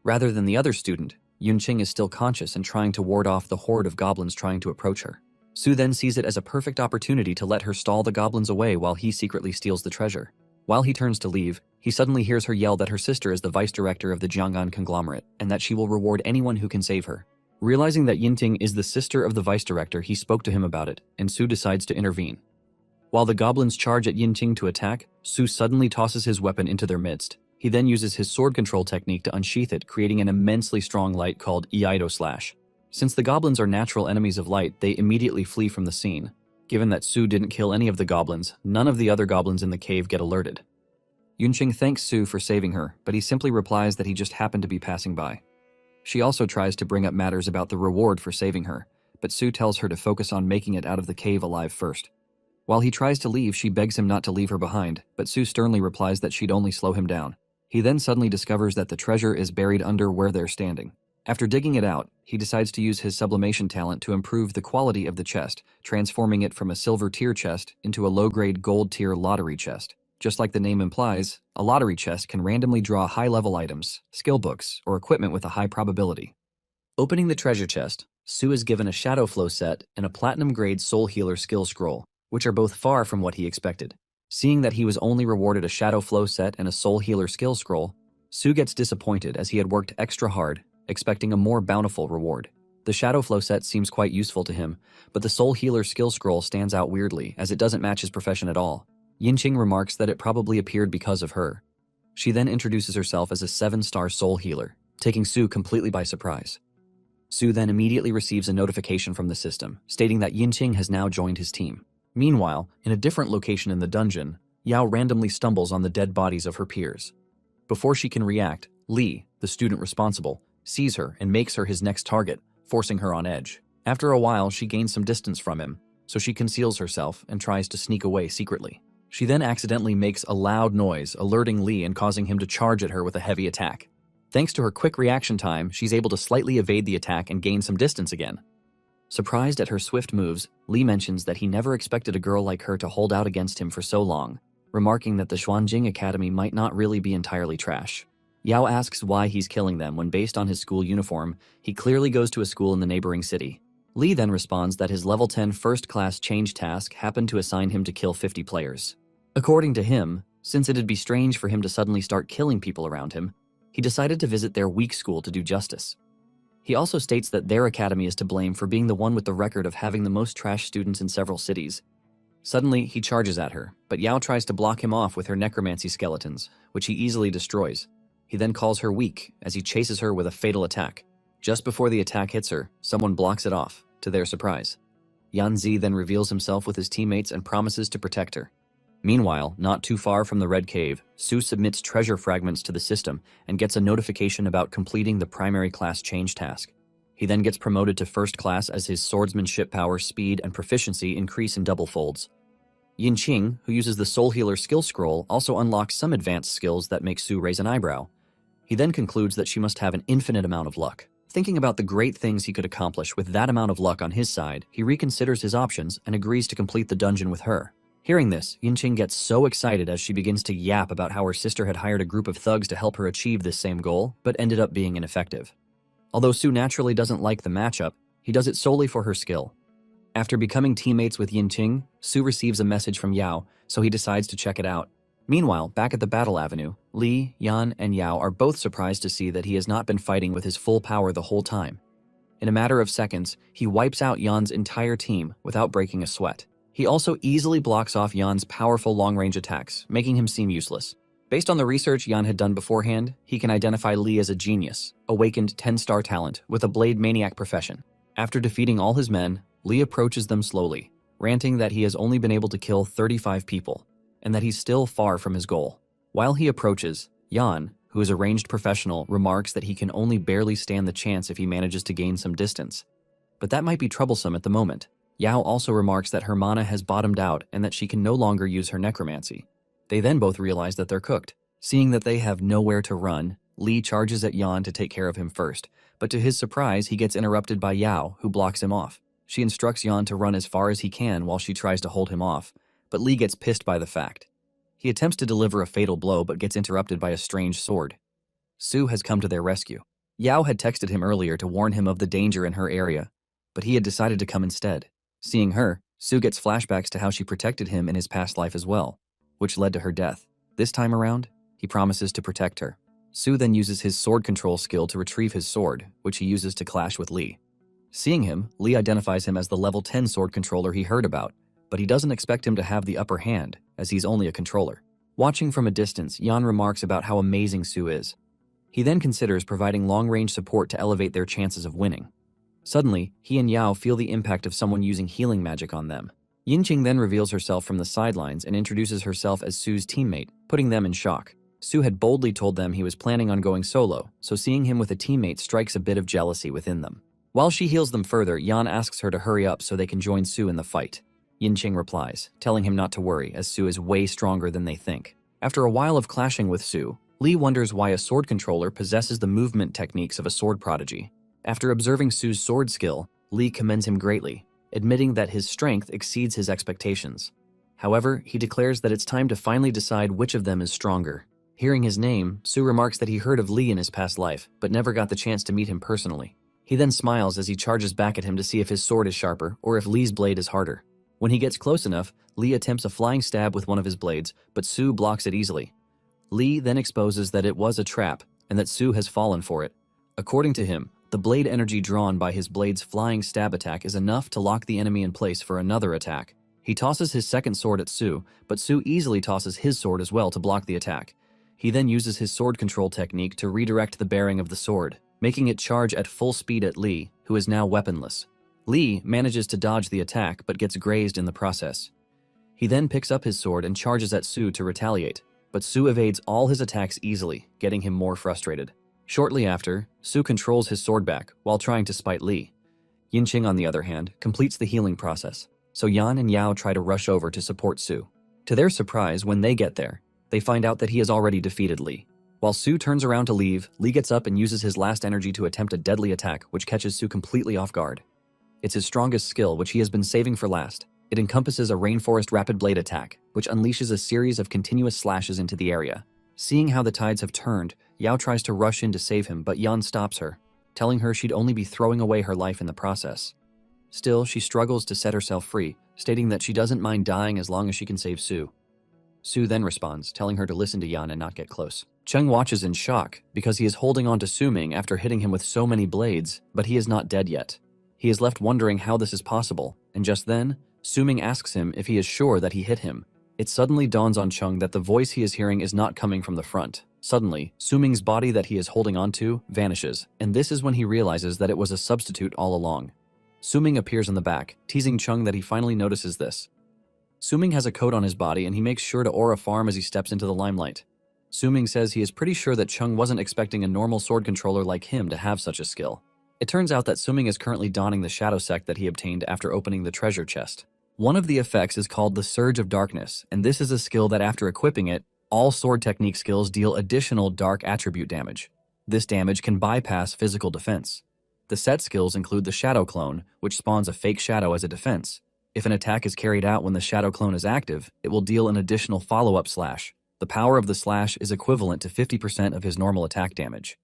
Rather than the other student, Yuncheng is still conscious and trying to ward off the horde of goblins trying to approach her. Su then sees it as a perfect opportunity to let her stall the goblins away while he secretly steals the treasure. While he turns to leave, he suddenly hears her yell that her sister is the vice director of the Jiang'an conglomerate and that she will reward anyone who can save her. Realizing that Yinting is the sister of the vice director, he spoke to him about it, and Su decides to intervene. While the goblins charge at Yinting to attack, Su suddenly tosses his weapon into their midst. He then uses his sword control technique to unsheath it, creating an immensely strong light called Iaido Slash. Since the goblins are natural enemies of light, they immediately flee from the scene. Given that Su didn't kill any of the goblins, none of the other goblins in the cave get alerted. Yunqing thanks Su for saving her, but he simply replies that he just happened to be passing by. She also tries to bring up matters about the reward for saving her, but Su tells her to focus on making it out of the cave alive first. While he tries to leave, she begs him not to leave her behind, but Su sternly replies that she'd only slow him down. He then suddenly discovers that the treasure is buried under where they're standing. After digging it out, he decides to use his sublimation talent to improve the quality of the chest, transforming it from a silver tier chest into a low-grade gold tier lottery chest. Just like the name implies, a lottery chest can randomly draw high-level items, skill books, or equipment with a high probability. Opening the treasure chest, Su is given a Shadow Flow set and a platinum-grade Soul Healer skill scroll, which are both far from what he expected. Seeing that he was only rewarded a Shadow Flow set and a Soul Healer skill scroll, Su gets disappointed as he had worked extra hard, expecting a more bountiful reward. The Shadow Flow set seems quite useful to him, but the Soul Healer skill scroll stands out weirdly as it doesn't match his profession at all. Yinqing remarks that it probably appeared because of her. She then introduces herself as a 7-star Soul Healer, taking Su completely by surprise. Su then immediately receives a notification from the system, stating that Yinqing has now joined his team. Meanwhile, in a different location in the dungeon, Yao randomly stumbles on the dead bodies of her peers. Before she can react, Li, the student responsible, sees her and makes her his next target, forcing her on edge. After a while, she gains some distance from him, so she conceals herself and tries to sneak away secretly. She then accidentally makes a loud noise, alerting Li and causing him to charge at her with a heavy attack. Thanks to her quick reaction time, she's able to slightly evade the attack and gain some distance again. Surprised at her swift moves, Li mentions that he never expected a girl like her to hold out against him for so long, remarking that the Xuanjing Academy might not really be entirely trash. Yao asks why he's killing them when, based on his school uniform, he clearly goes to a school in the neighboring city. Li then responds that his level 10 first-class change task happened to assign him to kill 50 players. According to him, since it'd be strange for him to suddenly start killing people around him, he decided to visit their weak school to do justice. He also states that their academy is to blame for being the one with the record of having the most trash students in several cities. Suddenly, he charges at her, but Yao tries to block him off with her necromancy skeletons, which he easily destroys. He then calls her weak as he chases her with a fatal attack. Just before the attack hits her, someone blocks it off, to their surprise. Yanzi then reveals himself with his teammates and promises to protect her. Meanwhile, not too far from the Red Cave, Su submits treasure fragments to the system and gets a notification about completing the primary class change task. He then gets promoted to first class as his swordsmanship power, speed, and proficiency increase in double folds. Yinqing, who uses the Soul Healer skill scroll, also unlocks some advanced skills that make Su raise an eyebrow. He then concludes that she must have an infinite amount of luck. Thinking about the great things he could accomplish with that amount of luck on his side, he reconsiders his options and agrees to complete the dungeon with her. Hearing this, Yinqing gets so excited as she begins to yap about how her sister had hired a group of thugs to help her achieve this same goal, but ended up being ineffective. Although Su naturally doesn't like the matchup, he does it solely for her skill. After becoming teammates with Yinqing, Su receives a message from Yao, so he decides to check it out. Meanwhile, back at the Battle Avenue, Li, Yan, and Yao are both surprised to see that he has not been fighting with his full power the whole time. In a matter of seconds, he wipes out Yan's entire team without breaking a sweat. He also easily blocks off Yan's powerful long-range attacks, making him seem useless. Based on the research Yan had done beforehand, he can identify Li as a genius, awakened 10-star talent with a blade maniac profession. After defeating all his men, Li approaches them slowly, ranting that he has only been able to kill 35 people, and that he's still far from his goal. While he approaches, Yan, who is a ranged professional, remarks that he can only barely stand the chance if he manages to gain some distance. But that might be troublesome at the moment. Yao also remarks that her mana has bottomed out and that she can no longer use her necromancy. They then both realize that they're cooked. Seeing that they have nowhere to run, Li charges at Yan to take care of him first, but to his surprise, he gets interrupted by Yao, who blocks him off. She instructs Yan to run as far as he can while she tries to hold him off, but Li gets pissed by the fact. He attempts to deliver a fatal blow but gets interrupted by a strange sword. Su has come to their rescue. Yao had texted him earlier to warn him of the danger in her area, but he had decided to come instead. Seeing her, Su gets flashbacks to how she protected him in his past life as well, which led to her death. This time around, he promises to protect her. Su then uses his sword control skill to retrieve his sword, which he uses to clash with Li. Seeing him, Li identifies him as the level 10 sword controller he heard about, but he doesn't expect him to have the upper hand, as he's only a controller. Watching from a distance, Yan remarks about how amazing Su is. He then considers providing long-range support to elevate their chances of winning. Suddenly, he and Yao feel the impact of someone using healing magic on them. Yinqing then reveals herself from the sidelines and introduces herself as Su's teammate, putting them in shock. Su had boldly told them he was planning on going solo, so seeing him with a teammate strikes a bit of jealousy within them. While she heals them further, Yan asks her to hurry up so they can join Su in the fight. Yinqing replies, telling him not to worry, as Su is way stronger than they think. After a while of clashing with Su, Li wonders why a sword controller possesses the movement techniques of a sword prodigy. After observing Su's sword skill, Li commends him greatly, admitting that his strength exceeds his expectations. However, he declares that it's time to finally decide which of them is stronger. Hearing his name, Su remarks that he heard of Li in his past life, but never got the chance to meet him personally. He then smiles as he charges back at him to see if his sword is sharper or if Li's blade is harder. When he gets close enough, Li attempts a flying stab with one of his blades, but Su blocks it easily. Li then exposes that it was a trap and that Su has fallen for it. According to him, the blade energy drawn by his blade's flying stab attack is enough to lock the enemy in place for another attack. He tosses his second sword at Su, but Su easily tosses his sword as well to block the attack. He then uses his sword control technique to redirect the bearing of the sword, making it charge at full speed at Lee, who is now weaponless. Lee manages to dodge the attack but gets grazed in the process. He then picks up his sword and charges at Su to retaliate, but Su evades all his attacks easily, getting him more frustrated. Shortly after, Su controls his sword back while trying to spite Lee. Yinqing, on the other hand, completes the healing process, so Yan and Yao try to rush over to support Su. To their surprise, when they get there, they find out that he has already defeated Lee. While Su turns around to leave, Lee gets up and uses his last energy to attempt a deadly attack, which catches Su completely off guard. It's his strongest skill, which he has been saving for last. It encompasses a rainforest rapid blade attack, which unleashes a series of continuous slashes into the area. Seeing how the tides have turned, Yao tries to rush in to save him, but Yan stops her, telling her she'd only be throwing away her life in the process. Still, she struggles to set herself free, stating that she doesn't mind dying as long as she can save Su. Su then responds, telling her to listen to Yan and not get close. Cheng watches in shock because he is holding on to Su-ming after hitting him with so many blades, but he is not dead yet. He is left wondering how this is possible, and just then, Su-ming asks him if he is sure that he hit him. It suddenly dawns on Cheng that the voice he is hearing is not coming from the front. Suddenly, Su-ming's body that he is holding onto vanishes, and this is when he realizes that it was a substitute all along. Su-ming appears in the back, teasing Cheng that he finally notices this. Su-ming has a coat on his body and he makes sure to aura farm as he steps into the limelight. Su-ming says he is pretty sure that Cheng wasn't expecting a normal sword controller like him to have such a skill. It turns out that Su-ming is currently donning the shadow sect that he obtained after opening the treasure chest. One of the effects is called the Surge of Darkness, and this is a skill that after equipping it, all sword technique skills deal additional dark attribute damage. This damage can bypass physical defense. The set skills include the Shadow Clone, which spawns a fake shadow as a defense. If an attack is carried out when the Shadow Clone is active, it will deal an additional follow-up slash. The power of the slash is equivalent to 50% of his normal attack damage.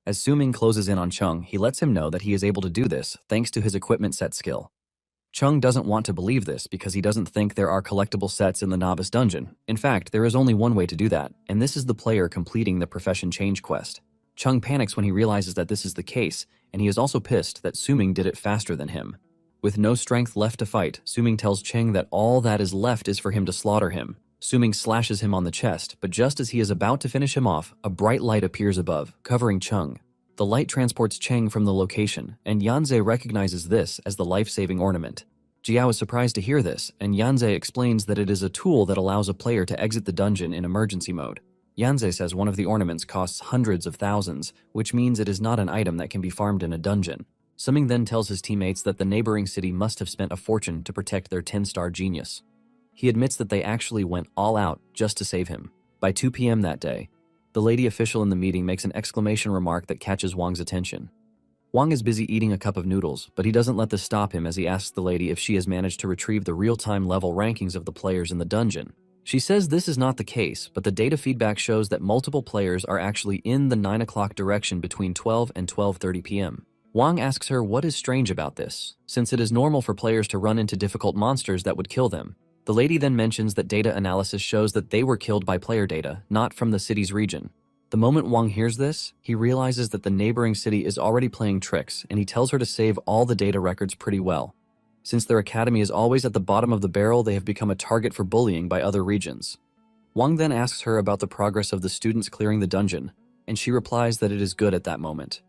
As Su-ming closes in on Cheng, he lets him know that he is able to do this thanks to his equipment set skill. Cheng doesn't want to believe this because he doesn't think there are collectible sets in the novice dungeon. In fact, there is only one way to do that, and this is the player completing the profession change quest. Cheng panics when he realizes that this is the case, and he is also pissed that Su-ming did it faster than him. With no strength left to fight, Su-ming tells Cheng that all that is left is for him to slaughter him. Su-ming slashes him on the chest, but just as he is about to finish him off, a bright light appears above, covering Cheng. The light transports Cheng from the location, and Yanze recognizes this as the life-saving ornament. Jiao is surprised to hear this, and Yanze explains that it is a tool that allows a player to exit the dungeon in emergency mode. Yanze says one of the ornaments costs hundreds of thousands, which means it is not an item that can be farmed in a dungeon. Su-ming then tells his teammates that the neighboring city must have spent a fortune to protect their 10-star genius. He admits that they actually went all out just to save him. By 2 p.m. that day, the lady official in the meeting makes an exclamation remark that catches Wang's attention. Wang is busy eating a cup of noodles, but he doesn't let this stop him as he asks the lady if she has managed to retrieve the real-time level rankings of the players in the dungeon. She says this is not the case, but the data feedback shows that multiple players are actually in the 9 o'clock direction between 12 and 12:30 p.m. Wang asks her what is strange about this, since it is normal for players to run into difficult monsters that would kill them. The lady then mentions that data analysis shows that they were killed by player data, not from the city's region. The moment Wang hears this, he realizes that the neighboring city is already playing tricks, and he tells her to save all the data records pretty well. Since their academy is always at the bottom of the barrel, they have become a target for bullying by other regions. Wang then asks her about the progress of the students clearing the dungeon, and she replies that it is good at that moment.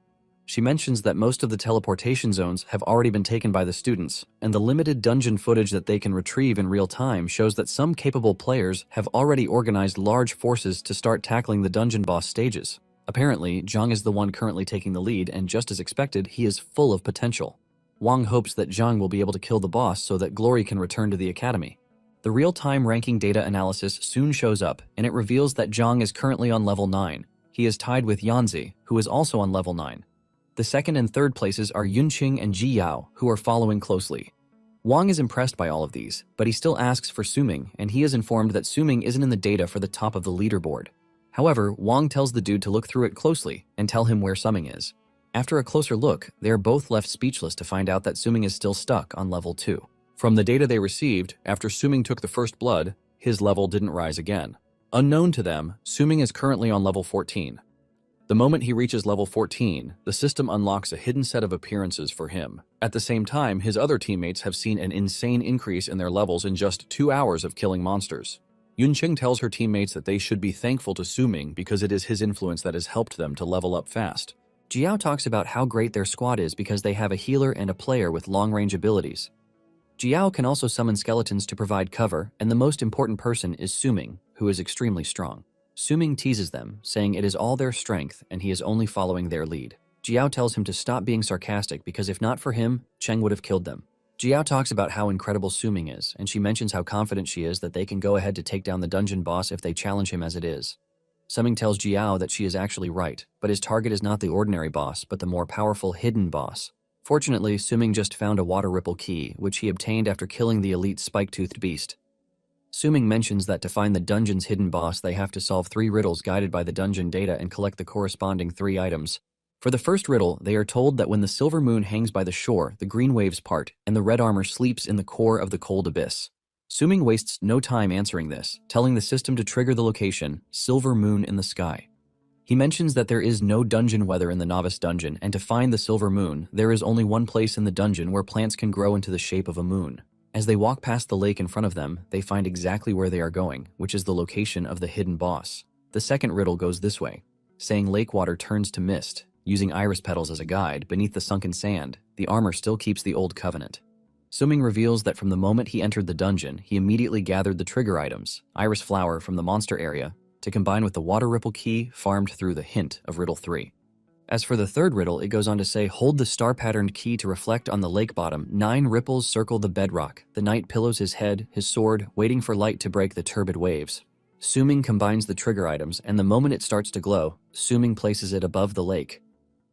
She mentions that most of the teleportation zones have already been taken by the students, and the limited dungeon footage that they can retrieve in real time shows that some capable players have already organized large forces to start tackling the dungeon boss stages. Apparently, Zhang is the one currently taking the lead, and just as expected, he is full of potential. Wang hopes that Zhang will be able to kill the boss so that Glory can return to the academy. The real-time ranking data analysis soon shows up, and it reveals that Zhang is currently on level 9. He is tied with Yanzi, who is also on level 9. The second and third places are Yunqing and Ji Yao, who are following closely. Wang is impressed by all of these, but he still asks for Su-ming, and he is informed that Su-ming isn't in the data for the top of the leaderboard. However, Wang tells the dude to look through it closely and tell him where Su-ming is. After a closer look, they are both left speechless to find out that Su-ming is still stuck on level 2. From the data they received, after Su-ming took the first blood, his level didn't rise again. Unknown to them, Su-ming is currently on level 14. The moment he reaches level 14, the system unlocks a hidden set of appearances for him. At the same time, his other teammates have seen an insane increase in their levels in just 2 hours of killing monsters. Yunqing tells her teammates that they should be thankful to Suming because it is his influence that has helped them to level up fast. Jiao talks about how great their squad is because they have a healer and a player with long-range abilities. Jiao can also summon skeletons to provide cover, and the most important person is Suming, who is extremely strong. Suming teases them, saying it is all their strength and he is only following their lead. Jiao tells him to stop being sarcastic because if not for him, Cheng would have killed them. Jiao talks about how incredible Suming is, and she mentions how confident she is that they can go ahead to take down the dungeon boss if they challenge him as it is. Suming tells Jiao that she is actually right, but his target is not the ordinary boss, but the more powerful hidden boss. Fortunately, Suming just found a water ripple key, which he obtained after killing the elite spike-toothed beast. Suming mentions that to find the dungeon's hidden boss, they have to solve 3 riddles guided by the dungeon data and collect the corresponding 3 items. For the first riddle, they are told that when the silver moon hangs by the shore, the green waves part, and the red armor sleeps in the core of the cold abyss. Suming wastes no time answering this, telling the system to trigger the location, Silver Moon in the Sky. He mentions that there is no dungeon weather in the novice dungeon, and to find the silver moon, there is only one place in the dungeon where plants can grow into the shape of a moon. As they walk past the lake in front of them, they find exactly where they are going, which is the location of the hidden boss. The second riddle goes this way, saying lake water turns to mist. Using iris petals as a guide, beneath the sunken sand, the armor still keeps the old covenant. Suming reveals that from the moment he entered the dungeon, he immediately gathered the trigger items, iris flower from the monster area, to combine with the water ripple key farmed through the hint of riddle 3. As for the third riddle, it goes on to say, hold the star-patterned key to reflect on the lake bottom. 9 ripples circle the bedrock. The knight pillows his head, his sword, waiting for light to break the turbid waves. Suming combines the trigger items, and the moment it starts to glow, Suming places it above the lake.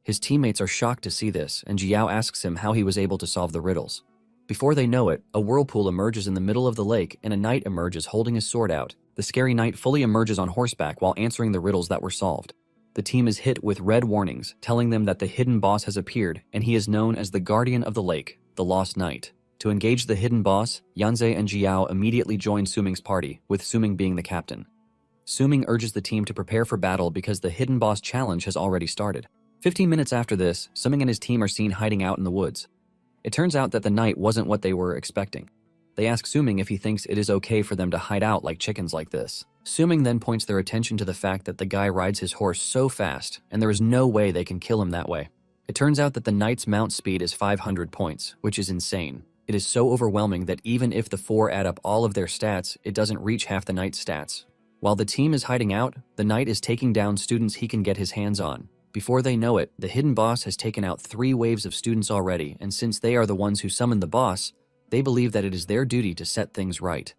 His teammates are shocked to see this, and Jiao asks him how he was able to solve the riddles. Before they know it, a whirlpool emerges in the middle of the lake, and a knight emerges holding his sword out. The scary knight fully emerges on horseback while answering the riddles that were solved. The team is hit with red warnings, telling them that the hidden boss has appeared, and he is known as the Guardian of the Lake, the Lost Knight. To engage the hidden boss, Yanzhe and Jiao immediately join Suming's party, with Suming being the captain. Suming urges the team to prepare for battle because the hidden boss challenge has already started. 15 minutes after this, Suming and his team are seen hiding out in the woods. It turns out that the night wasn't what they were expecting. They ask Suming if he thinks it is okay for them to hide out like chickens like this. Suming then points their attention to the fact that the guy rides his horse so fast, and there is no way they can kill him that way. It turns out that the knight's mount speed is 500 points, which is insane. It is so overwhelming that even if the 4 add up all of their stats, it doesn't reach half the knight's stats. While the team is hiding out, the knight is taking down students he can get his hands on. Before they know it, the hidden boss has taken out 3 waves of students already, and since they are the ones who summoned the boss, they believe that it is their duty to set things right.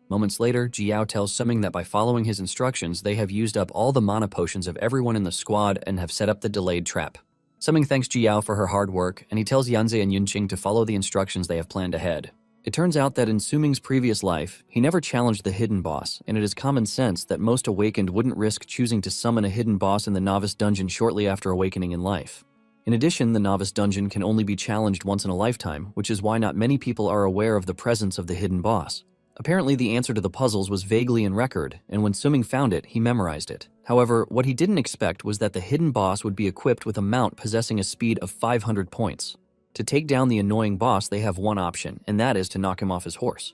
Moments later, Jiao tells Suming that by following his instructions, they have used up all the mana potions of everyone in the squad and have set up the delayed trap. Suming thanks Jiao for her hard work, and he tells Yanzhe and Yunqing to follow the instructions they have planned ahead. It turns out that in Suming's previous life, he never challenged the hidden boss, and it is common sense that most awakened wouldn't risk choosing to summon a hidden boss in the novice dungeon shortly after awakening in life. In addition, the novice dungeon can only be challenged once in a lifetime, which is why not many people are aware of the presence of the hidden boss. Apparently, the answer to the puzzles was vaguely in record, and when Suming found it, he memorized it. However, what he didn't expect was that the hidden boss would be equipped with a mount possessing a speed of 500 points. To take down the annoying boss, they have one option, and that is to knock him off his horse.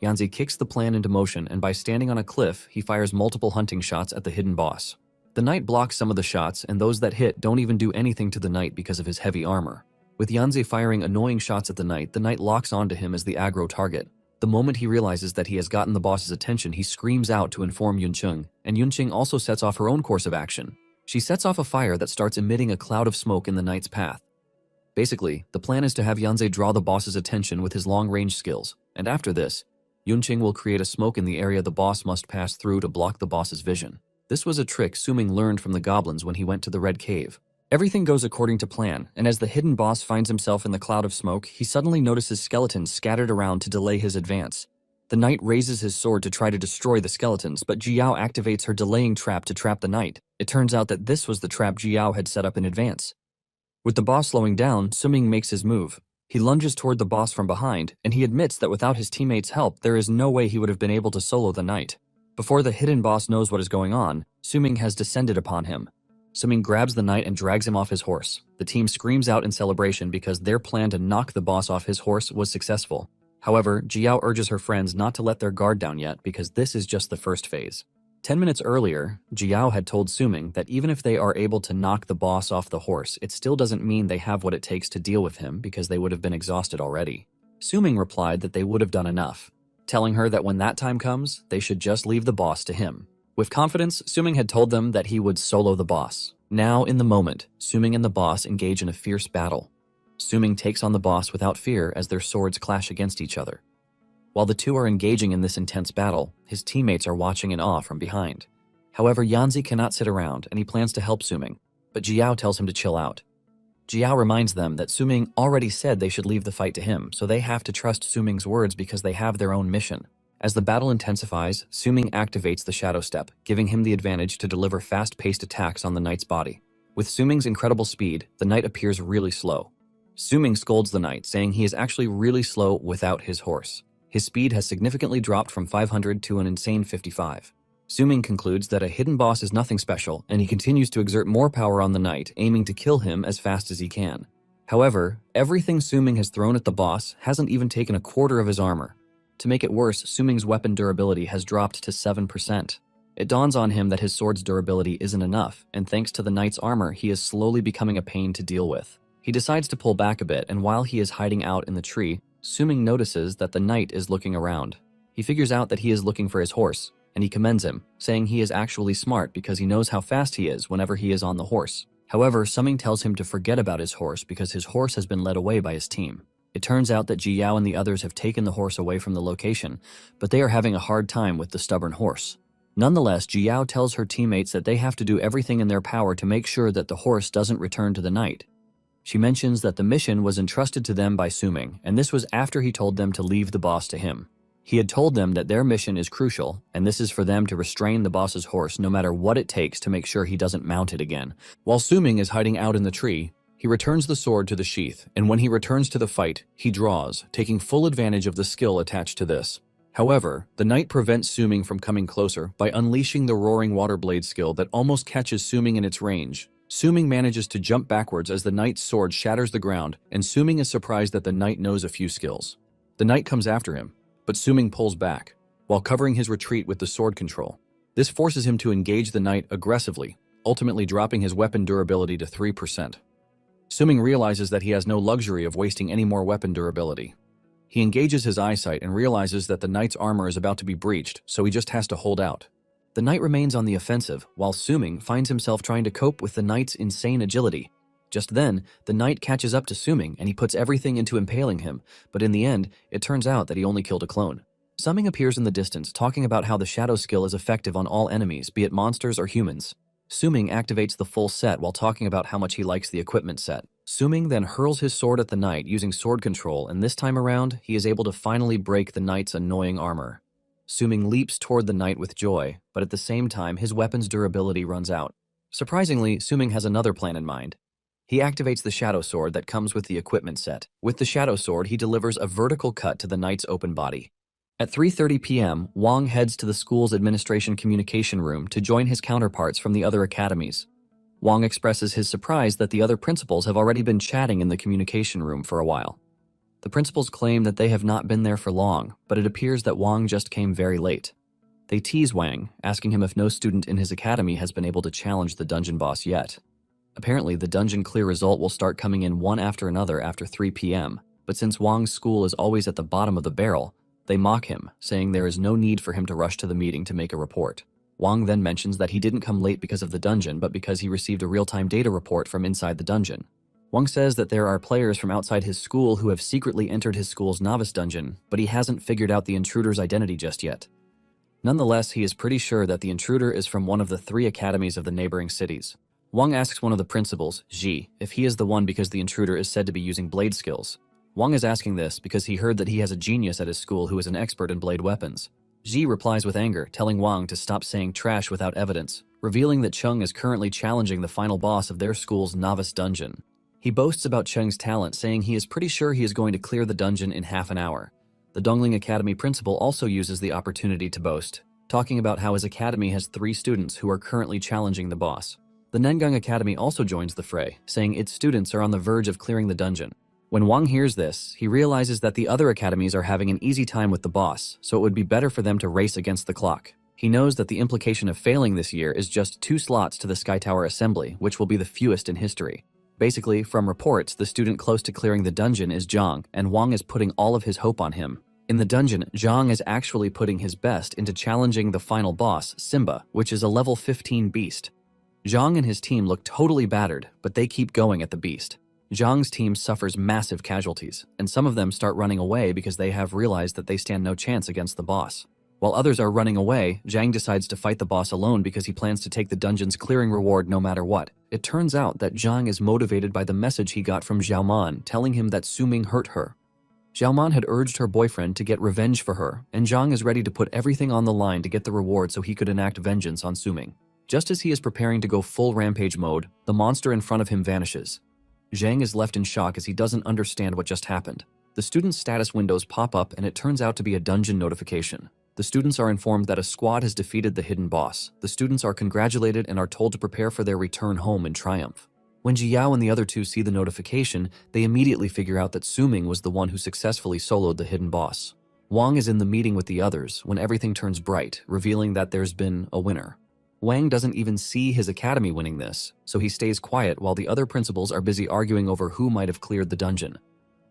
Yanzhe kicks the plan into motion, and by standing on a cliff, he fires multiple hunting shots at the hidden boss. The knight blocks some of the shots, and those that hit don't even do anything to the knight because of his heavy armor. With Yanzhe firing annoying shots at the knight locks onto him as the aggro target. The moment he realizes that he has gotten the boss's attention, he screams out to inform Yunqing, and Yunqing also sets off her own course of action. She sets off a fire that starts emitting a cloud of smoke in the knight's path. Basically, the plan is to have Yanzhe draw the boss's attention with his long-range skills, and after this, Yunqing will create a smoke in the area the boss must pass through to block the boss's vision. This was a trick Suming learned from the goblins when he went to the Red Cave. Everything goes according to plan, and as the hidden boss finds himself in the cloud of smoke, he suddenly notices skeletons scattered around to delay his advance. The knight raises his sword to try to destroy the skeletons, but Jiao activates her delaying trap to trap the knight. It turns out that this was the trap Jiao had set up in advance. With the boss slowing down, Suming makes his move. He lunges toward the boss from behind, and he admits that without his teammates' help, there is no way he would have been able to solo the knight. Before the hidden boss knows what is going on, Suming has descended upon him. Suming grabs the knight and drags him off his horse. The team screams out in celebration because their plan to knock the boss off his horse was successful. However, Jiao urges her friends not to let their guard down yet because this is just the first phase. 10 minutes earlier, Jiao had told Suming that even if they are able to knock the boss off the horse, it still doesn't mean they have what it takes to deal with him because they would have been exhausted already. Suming replied that they would have done enough, telling her that when that time comes, they should just leave the boss to him. With confidence, Suming had told them that he would solo the boss. Now, in the moment, Suming and the boss engage in a fierce battle. Suming takes on the boss without fear as their swords clash against each other. While the two are engaging in this intense battle, his teammates are watching in awe from behind. However, Yanzi cannot sit around and he plans to help Suming, but Jiao tells him to chill out. Jiao reminds them that Suming already said they should leave the fight to him, so they have to trust Suming's words because they have their own mission. As the battle intensifies, Suming activates the Shadow Step, giving him the advantage to deliver fast-paced attacks on the knight's body. With Suming's incredible speed, the knight appears really slow. Suming scolds the knight, saying he is actually really slow without his horse. His speed has significantly dropped from 500 to an insane 55. Suming concludes that a hidden boss is nothing special, and he continues to exert more power on the knight, aiming to kill him as fast as he can. However, everything Suming has thrown at the boss hasn't even taken a quarter of his armor. To make it worse, Suming's weapon durability has dropped to 7%. It dawns on him that his sword's durability isn't enough, and thanks to the knight's armor, he is slowly becoming a pain to deal with. He decides to pull back a bit, and while he is hiding out in the tree, Suming notices that the knight is looking around. He figures out that he is looking for his horse, and he commends him, saying he is actually smart because he knows how fast he is whenever he is on the horse. However, Suming tells him to forget about his horse because his horse has been led away by his team. It turns out that Jiao and the others have taken the horse away from the location, but they are having a hard time with the stubborn horse. Nonetheless, Jiao tells her teammates that they have to do everything in their power to make sure that the horse doesn't return to the knight. She mentions that the mission was entrusted to them by Suming, and this was after he told them to leave the boss to him. He had told them that their mission is crucial, and this is for them to restrain the boss's horse no matter what it takes to make sure he doesn't mount it again. While Suming is hiding out in the tree, he returns the sword to the sheath, and when he returns to the fight, he draws, taking full advantage of the skill attached to this. However, the knight prevents Suming from coming closer by unleashing the roaring water blade skill that almost catches Suming in its range. Suming manages to jump backwards as the knight's sword shatters the ground, and Suming is surprised that the knight knows a few skills. The knight comes after him, but Suming pulls back, while covering his retreat with the sword control. This forces him to engage the knight aggressively, ultimately dropping his weapon durability to 3%. Suming realizes that he has no luxury of wasting any more weapon durability. He engages his eyesight and realizes that the knight's armor is about to be breached, so he just has to hold out. The knight remains on the offensive, while Suming finds himself trying to cope with the knight's insane agility. Just then, the knight catches up to Suming and he puts everything into impaling him, but in the end, it turns out that he only killed a clone. Suming appears in the distance, talking about how the shadow skill is effective on all enemies, be it monsters or humans. Suming activates the full set while talking about how much he likes the equipment set. Suming then hurls his sword at the knight using sword control, and this time around, he is able to finally break the knight's annoying armor. Suming leaps toward the knight with joy, but at the same time, his weapon's durability runs out. Surprisingly, Suming has another plan in mind. He activates the Shadow Sword that comes with the equipment set. With the Shadow Sword, he delivers a vertical cut to the knight's open body. At 3:30 p.m., Wang heads to the school's administration communication room to join his counterparts from the other academies. Wang expresses his surprise that the other principals have already been chatting in the communication room for a while. The principals claim that they have not been there for long, but it appears that Wang just came very late. They tease Wang, asking him if no student in his academy has been able to challenge the dungeon boss yet. Apparently, the dungeon clear result will start coming in one after another after 3 p.m., but since Wang's school is always at the bottom of the barrel, they mock him, saying there is no need for him to rush to the meeting to make a report. Wang then mentions that he didn't come late because of the dungeon, but because he received a real-time data report from inside the dungeon. Wang says that there are players from outside his school who have secretly entered his school's novice dungeon, but he hasn't figured out the intruder's identity just yet. Nonetheless, he is pretty sure that the intruder is from one of the 3 academies of the neighboring cities. Wang asks one of the principals, Ji, if he is the one because the intruder is said to be using blade skills. Wang is asking this because he heard that he has a genius at his school who is an expert in blade weapons. Ji replies with anger, telling Wang to stop saying trash without evidence, revealing that Chung is currently challenging the final boss of their school's novice dungeon. He boasts about Cheng's talent, saying he is pretty sure he is going to clear the dungeon in half an hour. The Dongling Academy principal also uses the opportunity to boast, talking about how his academy has 3 students who are currently challenging the boss. The Nengung Academy also joins the fray, saying its students are on the verge of clearing the dungeon. When Wang hears this, he realizes that the other academies are having an easy time with the boss, so it would be better for them to race against the clock. He knows that the implication of failing this year is just 2 slots to the Sky Tower Assembly, which will be the fewest in history. Basically, from reports, the student close to clearing the dungeon is Zhang, and Wang is putting all of his hope on him. In the dungeon, Zhang is actually putting his best into challenging the final boss, Simba, which is a level 15 beast. Zhang and his team look totally battered, but they keep going at the beast. Zhang's team suffers massive casualties, and some of them start running away because they have realized that they stand no chance against the boss. While others are running away, Zhang decides to fight the boss alone because he plans to take the dungeon's clearing reward no matter what. It turns out that Zhang is motivated by the message he got from Xiaoman telling him that Suming hurt her. Xiaoman had urged her boyfriend to get revenge for her, and Zhang is ready to put everything on the line to get the reward so he could enact vengeance on Suming. Just as he is preparing to go full rampage mode, the monster in front of him vanishes. Zhang is left in shock as he doesn't understand what just happened. The students' status windows pop up and it turns out to be a dungeon notification. The students are informed that a squad has defeated the hidden boss. The students are congratulated and are told to prepare for their return home in triumph. When Jiao and the other two see the notification, they immediately figure out that Suming was the one who successfully soloed the hidden boss. Wang is in the meeting with the others when everything turns bright, revealing that there's been a winner. Wang doesn't even see his academy winning this, so he stays quiet while the other principals are busy arguing over who might have cleared the dungeon.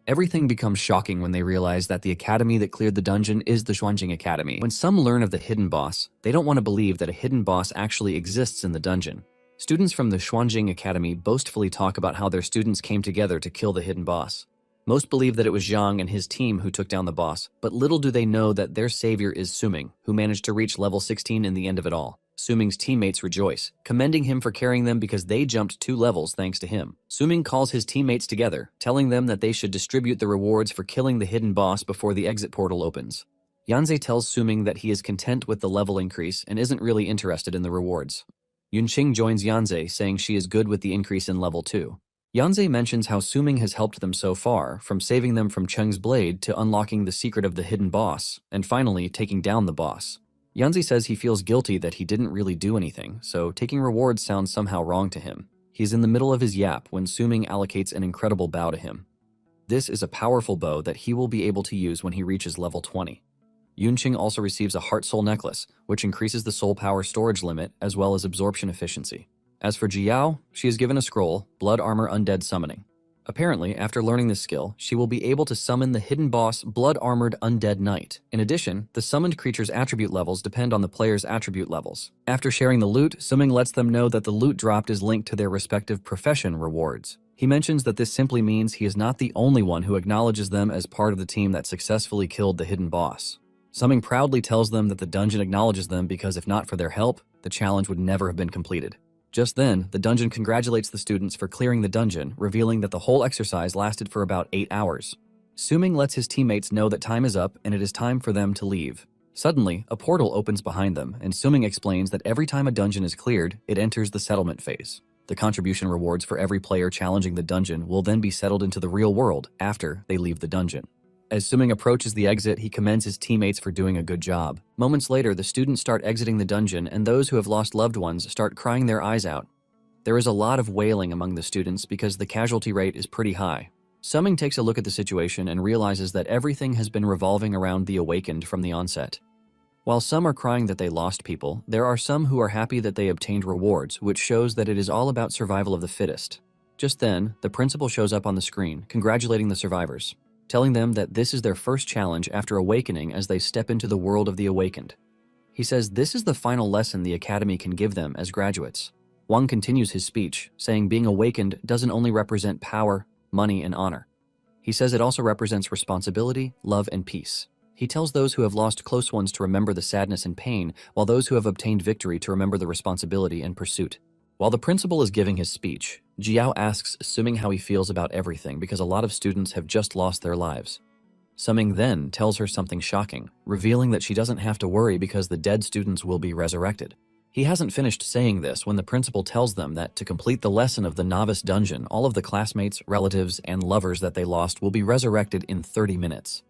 Everything becomes shocking when they realize that the academy that cleared the dungeon is the Xuanjing Academy. When some learn of the hidden boss, they don't want to believe that a hidden boss actually exists in the dungeon. Students from the Xuanjing Academy boastfully talk about how their students came together to kill the hidden boss. Most believe that it was Zhang and his team who took down the boss, but little do they know that their savior is Suming, who managed to reach level 16 in the end of it all. Suming's teammates rejoice, commending him for carrying them because they jumped 2 levels thanks to him. Suming calls his teammates together, telling them that they should distribute the rewards for killing the hidden boss before the exit portal opens. Yanze tells Suming that he is content with the level increase and isn't really interested in the rewards. Yunqing joins Yanze, saying she is good with the increase in level 2. Yanze mentions how Suming has helped them so far, from saving them from Cheng's blade to unlocking the secret of the hidden boss, and finally taking down the boss. Yanze says he feels guilty that he didn't really do anything, so taking rewards sounds somehow wrong to him. He's in the middle of his yap when Suming allocates an incredible bow to him. This is a powerful bow that he will be able to use when he reaches level 20. Yunqing also receives a heart soul necklace, which increases the soul power storage limit as well as absorption efficiency. As for Jiao, she is given a scroll, Blood Armor Undead Summoning. Apparently, after learning this skill, she will be able to summon the hidden boss Blood Armored Undead Knight. In addition, the summoned creature's attribute levels depend on the player's attribute levels. After sharing the loot, Suming lets them know that the loot dropped is linked to their respective profession rewards. He mentions that this simply means he is not the only one who acknowledges them as part of the team that successfully killed the hidden boss. Suming proudly tells them that the dungeon acknowledges them because if not for their help, the challenge would never have been completed. Just then, the dungeon congratulates the students for clearing the dungeon, revealing that the whole exercise lasted for about 8 hours. Suming lets his teammates know that time is up and it is time for them to leave. Suddenly, a portal opens behind them, and Suming explains that every time a dungeon is cleared, it enters the settlement phase. The contribution rewards for every player challenging the dungeon will then be settled into the real world after they leave the dungeon. As Suming approaches the exit, he commends his teammates for doing a good job. Moments later, the students start exiting the dungeon, and those who have lost loved ones start crying their eyes out. There is a lot of wailing among the students because the casualty rate is pretty high. Suming takes a look at the situation and realizes that everything has been revolving around the awakened from the onset. While some are crying that they lost people, there are some who are happy that they obtained rewards, which shows that it is all about survival of the fittest. Just then, the principal shows up on the screen, congratulating the survivors, telling them that this is their first challenge after awakening as they step into the world of the awakened. He says this is the final lesson the academy can give them as graduates. Wang continues his speech, saying being awakened doesn't only represent power, money, and honor. He says it also represents responsibility, love, and peace. He tells those who have lost close ones to remember the sadness and pain, while those who have obtained victory to remember the responsibility and pursuit. While the principal is giving his speech, Jiao asks Suming how he feels about everything because a lot of students have just lost their lives. Suming then tells her something shocking, revealing that she doesn't have to worry because the dead students will be resurrected. He hasn't finished saying this when the principal tells them that to complete the lesson of the novice dungeon, all of the classmates, relatives, and lovers that they lost will be resurrected in 30 minutes.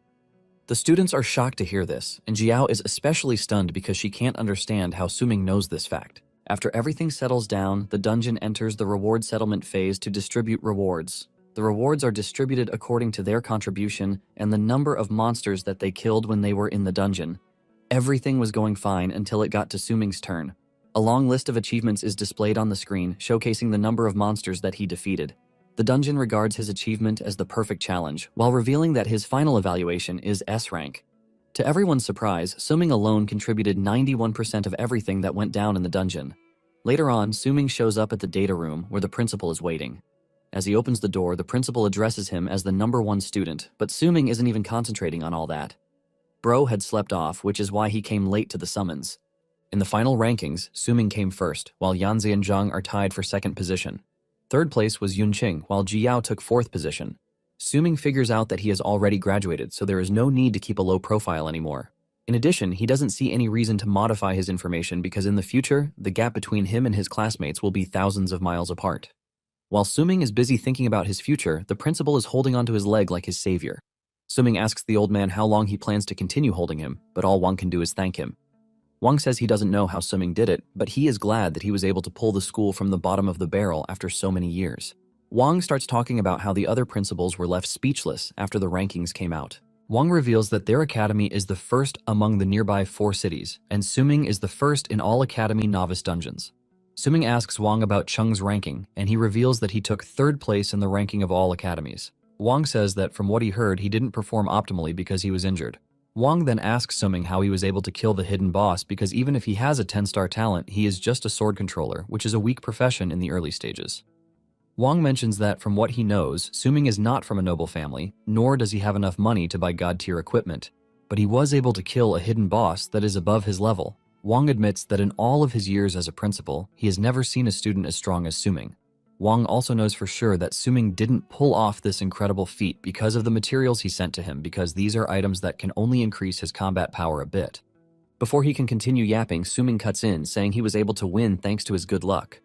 The students are shocked to hear this, and Jiao is especially stunned because she can't understand how Suming knows this fact. After everything settles down, the dungeon enters the reward settlement phase to distribute rewards. The rewards are distributed according to their contribution and the number of monsters that they killed when they were in the dungeon. Everything was going fine until it got to Suming's turn. A long list of achievements is displayed on the screen, showcasing the number of monsters that he defeated. The dungeon regards his achievement as the perfect challenge, while revealing that his final evaluation is S rank. To everyone's surprise, Suming alone contributed 91% of everything that went down in the dungeon. Later on, Suming shows up at the data room where the principal is waiting. As he opens the door, the principal addresses him as the #1 student, but Suming isn't even concentrating on all that. Bro had slept off, which is why he came late to the summons. In the final rankings, Suming came first, while Yanzi and Zhang are tied for second position. Third place was Yunqing, while Jiao took fourth position. Suming figures out that he has already graduated, so there is no need to keep a low profile anymore. In addition, he doesn't see any reason to modify his information because in the future, the gap between him and his classmates will be thousands of miles apart. While Suming is busy thinking about his future, the principal is holding onto his leg like his savior. Suming asks the old man how long he plans to continue holding him, but all Wang can do is thank him. Wang says he doesn't know how Suming did it, but he is glad that he was able to pull the school from the bottom of the barrel after so many years. Wang starts talking about how the other principals were left speechless after the rankings came out. Wang reveals that their academy is the first among the nearby 4 cities, and Suming is the first in all academy novice dungeons. Suming asks Wang about Cheng's ranking, and he reveals that he took 3rd place in the ranking of all academies. Wang says that from what he heard, he didn't perform optimally because he was injured. Wang then asks Suming how he was able to kill the hidden boss because even if he has a 10-star talent, he is just a sword controller, which is a weak profession in the early stages. Wang mentions that from what he knows, Suming is not from a noble family, nor does he have enough money to buy god-tier equipment, but he was able to kill a hidden boss that is above his level. Wang admits that in all of his years as a principal, he has never seen a student as strong as Suming. Wang also knows for sure that Suming didn't pull off this incredible feat because of the materials he sent to him, because these are items that can only increase his combat power a bit. Before he can continue yapping, Suming cuts in, saying he was able to win thanks to his good luck.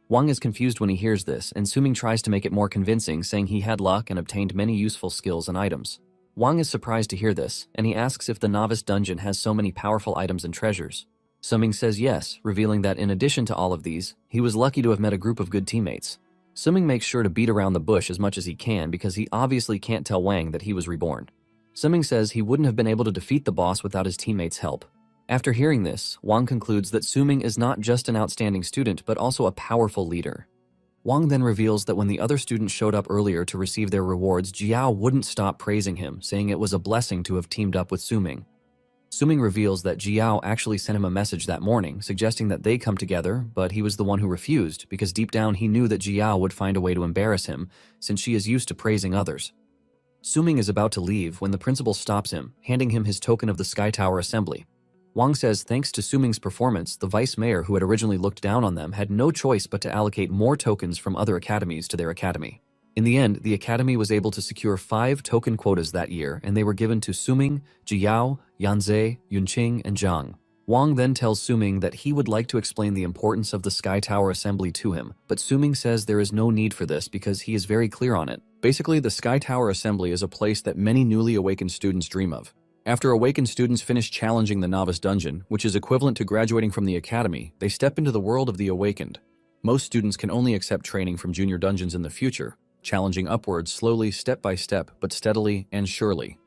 Wang is confused when he hears this, and Suming tries to make it more convincing, saying he had luck and obtained many useful skills and items. Wang is surprised to hear this, and he asks if the novice dungeon has so many powerful items and treasures. Suming says yes, revealing that in addition to all of these, he was lucky to have met a group of good teammates. Suming makes sure to beat around the bush as much as he can because he obviously can't tell Wang that he was reborn. Suming says he wouldn't have been able to defeat the boss without his teammates' help. After hearing this, Wang concludes that Suming is not just an outstanding student but also a powerful leader. Wang then reveals that when the other students showed up earlier to receive their rewards, Jiao wouldn't stop praising him, saying it was a blessing to have teamed up with Suming. Suming reveals that Jiao actually sent him a message that morning, suggesting that they come together, but he was the one who refused, because deep down he knew that Jiao would find a way to embarrass him, since she is used to praising others. Suming is about to leave when the principal stops him, handing him his token of the Sky Tower Assembly. Wang says thanks to Suming's performance, the vice mayor who had originally looked down on them had no choice but to allocate more tokens from other academies to their academy. In the end, the academy was able to secure 5 token quotas that year, and they were given to Suming, Jiao, Yanze, Yunqing, and Zhang. Wang then tells Suming that he would like to explain the importance of the Sky Tower Assembly to him, but Suming says there is no need for this because he is very clear on it. Basically, the Sky Tower Assembly is a place that many newly awakened students dream of. After awakened students finish challenging the novice dungeon, which is equivalent to graduating from the academy, they step into the world of the awakened. Most students can only accept training from junior dungeons in the future, challenging upwards slowly, step by step, but steadily and surely.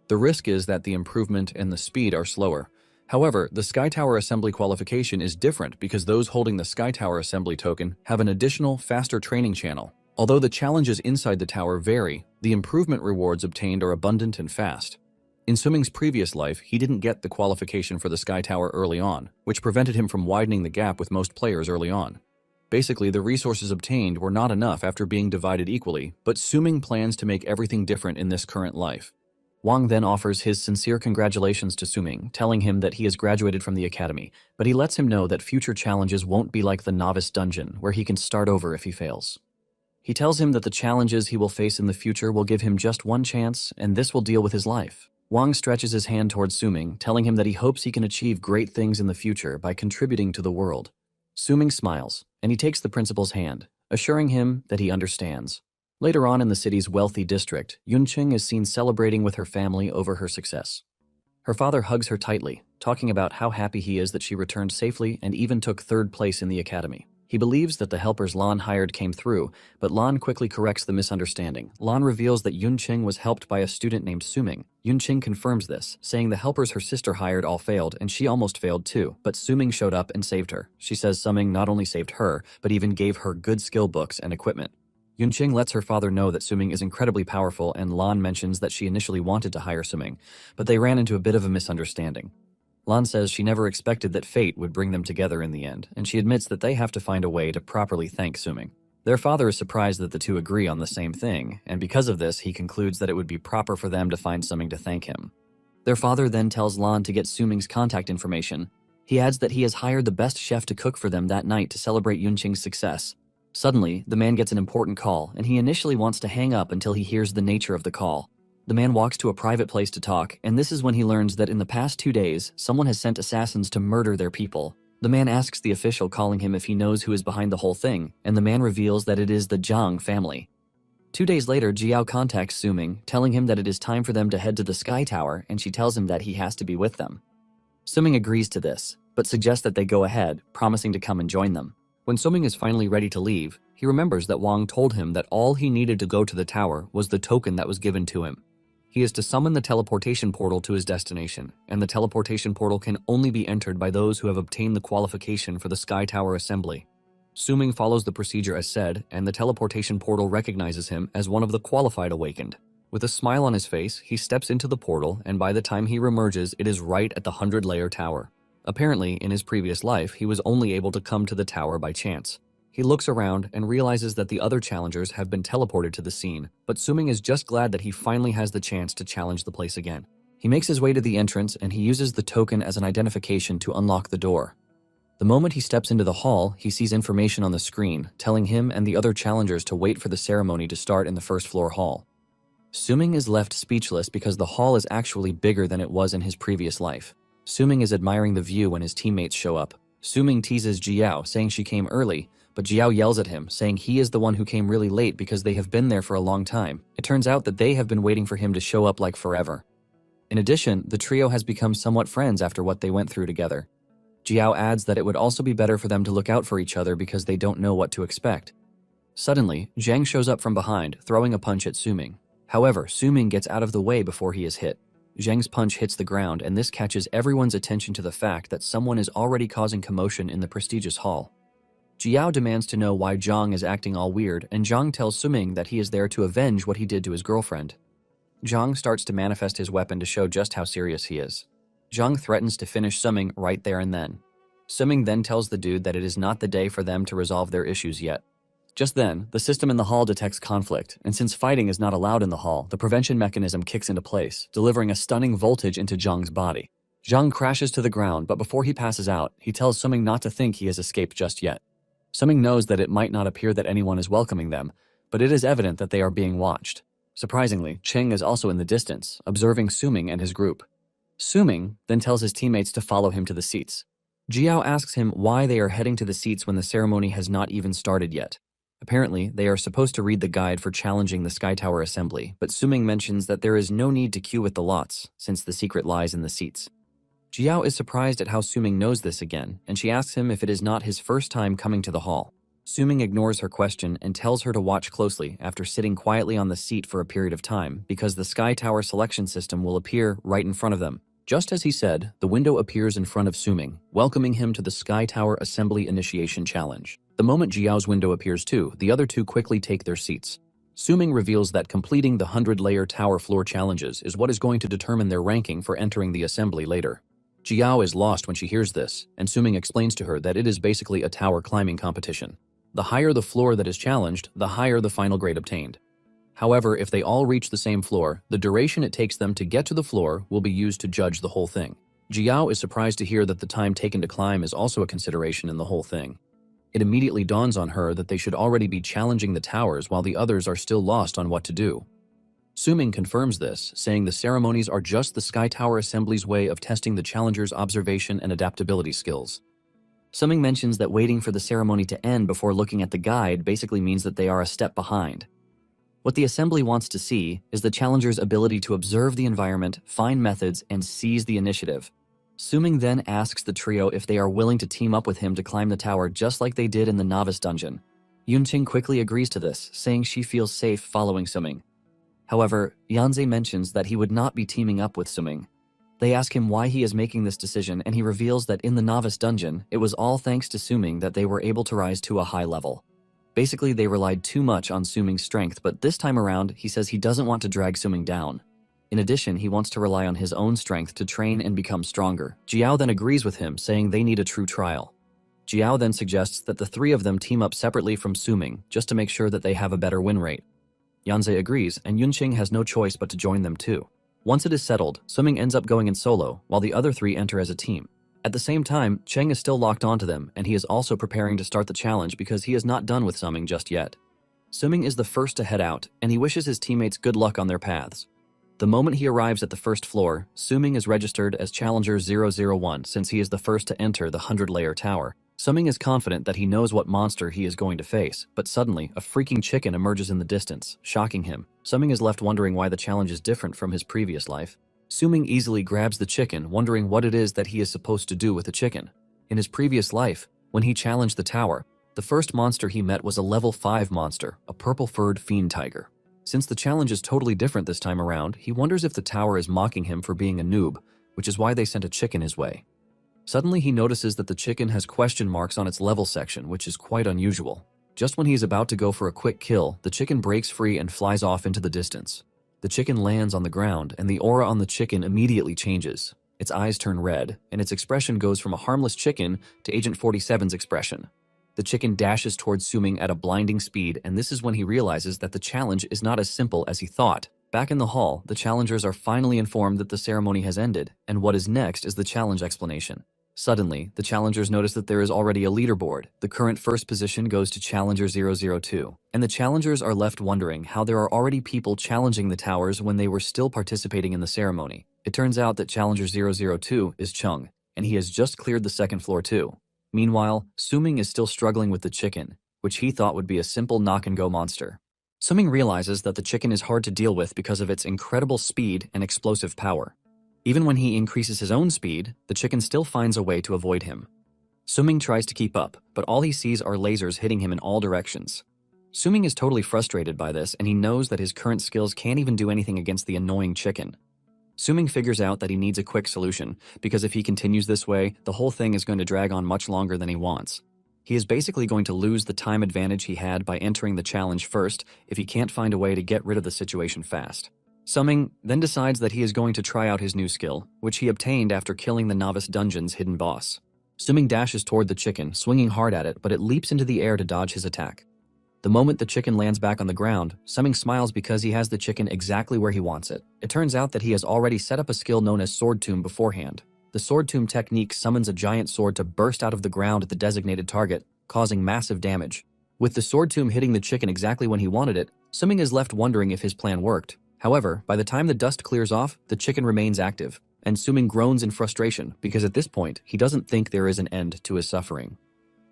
The risk is that the improvement and the speed are slower. However, the Sky Tower Assembly qualification is different because those holding the Sky Tower Assembly token have an additional, faster training channel. Although the challenges inside the tower vary, the improvement rewards obtained are abundant and fast. In Suming's previous life, he didn't get the qualification for the Sky Tower early on, which prevented him from widening the gap with most players early on. Basically, the resources obtained were not enough after being divided equally, but Suming plans to make everything different in this current life. Wang then offers his sincere congratulations to Suming, telling him that he has graduated from the academy, but he lets him know that future challenges won't be like the novice dungeon, where he can start over if he fails. He tells him that the challenges he will face in the future will give him just one chance, and this will deal with his life. Wang stretches his hand towards Suming, telling him that he hopes he can achieve great things in the future by contributing to the world. Suming smiles, and he takes the principal's hand, assuring him that he understands. Later on in the city's wealthy district, Yunqing is seen celebrating with her family over her success. Her father hugs her tightly, talking about how happy he is that she returned safely and even took third place in the academy. He believes that the helpers Lan hired came through, but Lan quickly corrects the misunderstanding. Lan reveals that Yunqing was helped by a student named Suming. Yunqing confirms this, saying the helpers her sister hired all failed and she almost failed too, but Suming showed up and saved her. She says Suming not only saved her, but even gave her good skill books and equipment. Yunqing lets her father know that Suming is incredibly powerful, and Lan mentions that she initially wanted to hire Suming, but they ran into a bit of a misunderstanding. Lan says she never expected that fate would bring them together in the end, and she admits that they have to find a way to properly thank Suming. Their father is surprised that the two agree on the same thing, and because of this, he concludes that it would be proper for them to find Suming to thank him. Their father then tells Lan to get Suming's contact information. He adds that he has hired the best chef to cook for them that night to celebrate Yunqing's success. Suddenly, the man gets an important call, and he initially wants to hang up until he hears the nature of the call. The man walks to a private place to talk, and this is when he learns that in the past 2 days, someone has sent assassins to murder their people. The man asks the official calling him if he knows who is behind the whole thing, and the man reveals that it is the Zhang family. 2 days later, Jiao contacts Suming, telling him that it is time for them to head to the Sky Tower, and she tells him that he has to be with them. Suming agrees to this, but suggests that they go ahead, promising to come and join them. When Suming is finally ready to leave, he remembers that Wang told him that all he needed to go to the tower was the token that was given to him. He is to summon the teleportation portal to his destination, and the teleportation portal can only be entered by those who have obtained the qualification for the Sky Tower assembly. Suming follows the procedure as said, and the teleportation portal recognizes him as one of the qualified awakened. With a smile on his face, he steps into the portal, and by the time he reemerges, it is right at the 100-layer tower. Apparently, in his previous life, he was only able to come to the tower by chance. He looks around and realizes that the other challengers have been teleported to the scene, but Suming is just glad that he finally has the chance to challenge the place again. He makes his way to the entrance and he uses the token as an identification to unlock the door. The moment he steps into the hall, he sees information on the screen, telling him and the other challengers to wait for the ceremony to start in the first floor hall. Suming is left speechless because the hall is actually bigger than it was in his previous life. Suming is admiring the view when his teammates show up. Suming teases Jiao, saying she came early, but Jiao yells at him, saying he is the one who came really late because they have been there for a long time. It turns out that they have been waiting for him to show up like forever. In addition, the trio has become somewhat friends after what they went through together. Jiao adds that it would also be better for them to look out for each other because they don't know what to expect. Suddenly, Zhang shows up from behind, throwing a punch at Suming. However, Suming gets out of the way before he is hit. Zhang's punch hits the ground, and this catches everyone's attention to the fact that someone is already causing commotion in the prestigious hall. Jiao demands to know why Zhang is acting all weird, and Zhang tells Suming that he is there to avenge what he did to his girlfriend. Zhang starts to manifest his weapon to show just how serious he is. Zhang threatens to finish Suming right there and then. Suming then tells the dude that it is not the day for them to resolve their issues yet. Just then, the system in the hall detects conflict, and since fighting is not allowed in the hall, the prevention mechanism kicks into place, delivering a stunning voltage into Zhang's body. Zhang crashes to the ground, but before he passes out, he tells Suming not to think he has escaped just yet. Suming knows that it might not appear that anyone is welcoming them, but it is evident that they are being watched. Surprisingly, Cheng is also in the distance, observing Suming and his group. Suming then tells his teammates to follow him to the seats. Jiao asks him why they are heading to the seats when the ceremony has not even started yet. Apparently, they are supposed to read the guide for challenging the Sky Tower assembly, but Suming mentions that there is no need to queue with the lots, since the secret lies in the seats. Jiao is surprised at how Suming knows this again, and she asks him if it is not his first time coming to the hall. Suming ignores her question and tells her to watch closely after sitting quietly on the seat for a period of time, because the Sky Tower selection system will appear right in front of them. Just as he said, the window appears in front of Suming, welcoming him to the Sky Tower Assembly Initiation Challenge. The moment Jiao's window appears too, the other two quickly take their seats. Suming reveals that completing the 100-layer tower floor challenges is what is going to determine their ranking for entering the assembly later. Jiao is lost when she hears this, and Suming explains to her that it is basically a tower climbing competition. The higher the floor that is challenged, the higher the final grade obtained. However, if they all reach the same floor, the duration it takes them to get to the floor will be used to judge the whole thing. Jiao is surprised to hear that the time taken to climb is also a consideration in the whole thing. It immediately dawns on her that they should already be challenging the towers while the others are still lost on what to do. Suming confirms this, saying the ceremonies are just the Sky Tower Assembly's way of testing the challengers' observation and adaptability skills. Suming mentions that waiting for the ceremony to end before looking at the guide basically means that they are a step behind. What the assembly wants to see is the challenger's ability to observe the environment, find methods, and seize the initiative. Suming then asks the trio if they are willing to team up with him to climb the tower just like they did in the novice dungeon. Yunqing quickly agrees to this, saying she feels safe following Suming. However, Yanze mentions that he would not be teaming up with Suming. They ask him why he is making this decision, and he reveals that in the novice dungeon, it was all thanks to Suming that they were able to rise to a high level. Basically, they relied too much on Suming's strength, but this time around, he says he doesn't want to drag Suming down. In addition, he wants to rely on his own strength to train and become stronger. Jiao then agrees with him, saying they need a true trial. Jiao then suggests that the three of them team up separately from Suming, just to make sure that they have a better win rate. Yanze agrees, and Yunqing has no choice but to join them too. Once it is settled, Suming ends up going in solo, while the other three enter as a team. At the same time, Cheng is still locked onto them, and he is also preparing to start the challenge because he is not done with Suming just yet. Suming is the first to head out, and he wishes his teammates good luck on their paths. The moment he arrives at the first floor, Suming is registered as Challenger 001 since he is the first to enter the 100-layer tower. Suming is confident that he knows what monster he is going to face, but suddenly, a freaking chicken emerges in the distance, shocking him. Suming is left wondering why the challenge is different from his previous life. Suming easily grabs the chicken, wondering what it is that he is supposed to do with the chicken. In his previous life, when he challenged the tower, the first monster he met was a level 5 monster, a purple-furred fiend tiger. Since the challenge is totally different this time around, he wonders if the tower is mocking him for being a noob, which is why they sent a chicken his way. Suddenly he notices that the chicken has question marks on its level section, which is quite unusual. Just when he is about to go for a quick kill, the chicken breaks free and flies off into the distance. The chicken lands on the ground, and the aura on the chicken immediately changes. Its eyes turn red, and its expression goes from a harmless chicken to Agent 47's expression. The chicken dashes towards Suming at a blinding speed, and this is when he realizes that the challenge is not as simple as he thought. Back in the hall, the challengers are finally informed that the ceremony has ended, and what is next is the challenge explanation. Suddenly, the challengers notice that there is already a leaderboard. The current first position goes to Challenger 002, and the challengers are left wondering how there are already people challenging the towers when they were still participating in the ceremony. It turns out that Challenger 002 is Chung, and he has just cleared the second floor too. Meanwhile, Suming is still struggling with the chicken, which he thought would be a simple knock-and-go monster. Suming realizes that the chicken is hard to deal with because of its incredible speed and explosive power. Even when he increases his own speed, the chicken still finds a way to avoid him. Suming tries to keep up, but all he sees are lasers hitting him in all directions. Suming is totally frustrated by this, and he knows that his current skills can't even do anything against the annoying chicken. Suming figures out that he needs a quick solution, because if he continues this way, the whole thing is going to drag on much longer than he wants. He is basically going to lose the time advantage he had by entering the challenge first if he can't find a way to get rid of the situation fast. Suming then decides that he is going to try out his new skill, which he obtained after killing the novice dungeon's hidden boss. Suming dashes toward the chicken, swinging hard at it, but it leaps into the air to dodge his attack. The moment the chicken lands back on the ground, Suming smiles because he has the chicken exactly where he wants it. It turns out that he has already set up a skill known as Sword Tomb beforehand. The Sword Tomb technique summons a giant sword to burst out of the ground at the designated target, causing massive damage. With the Sword Tomb hitting the chicken exactly when he wanted it, Suming is left wondering if his plan worked. However, by the time the dust clears off, the chicken remains active, and Suming groans in frustration because at this point, he doesn't think there is an end to his suffering.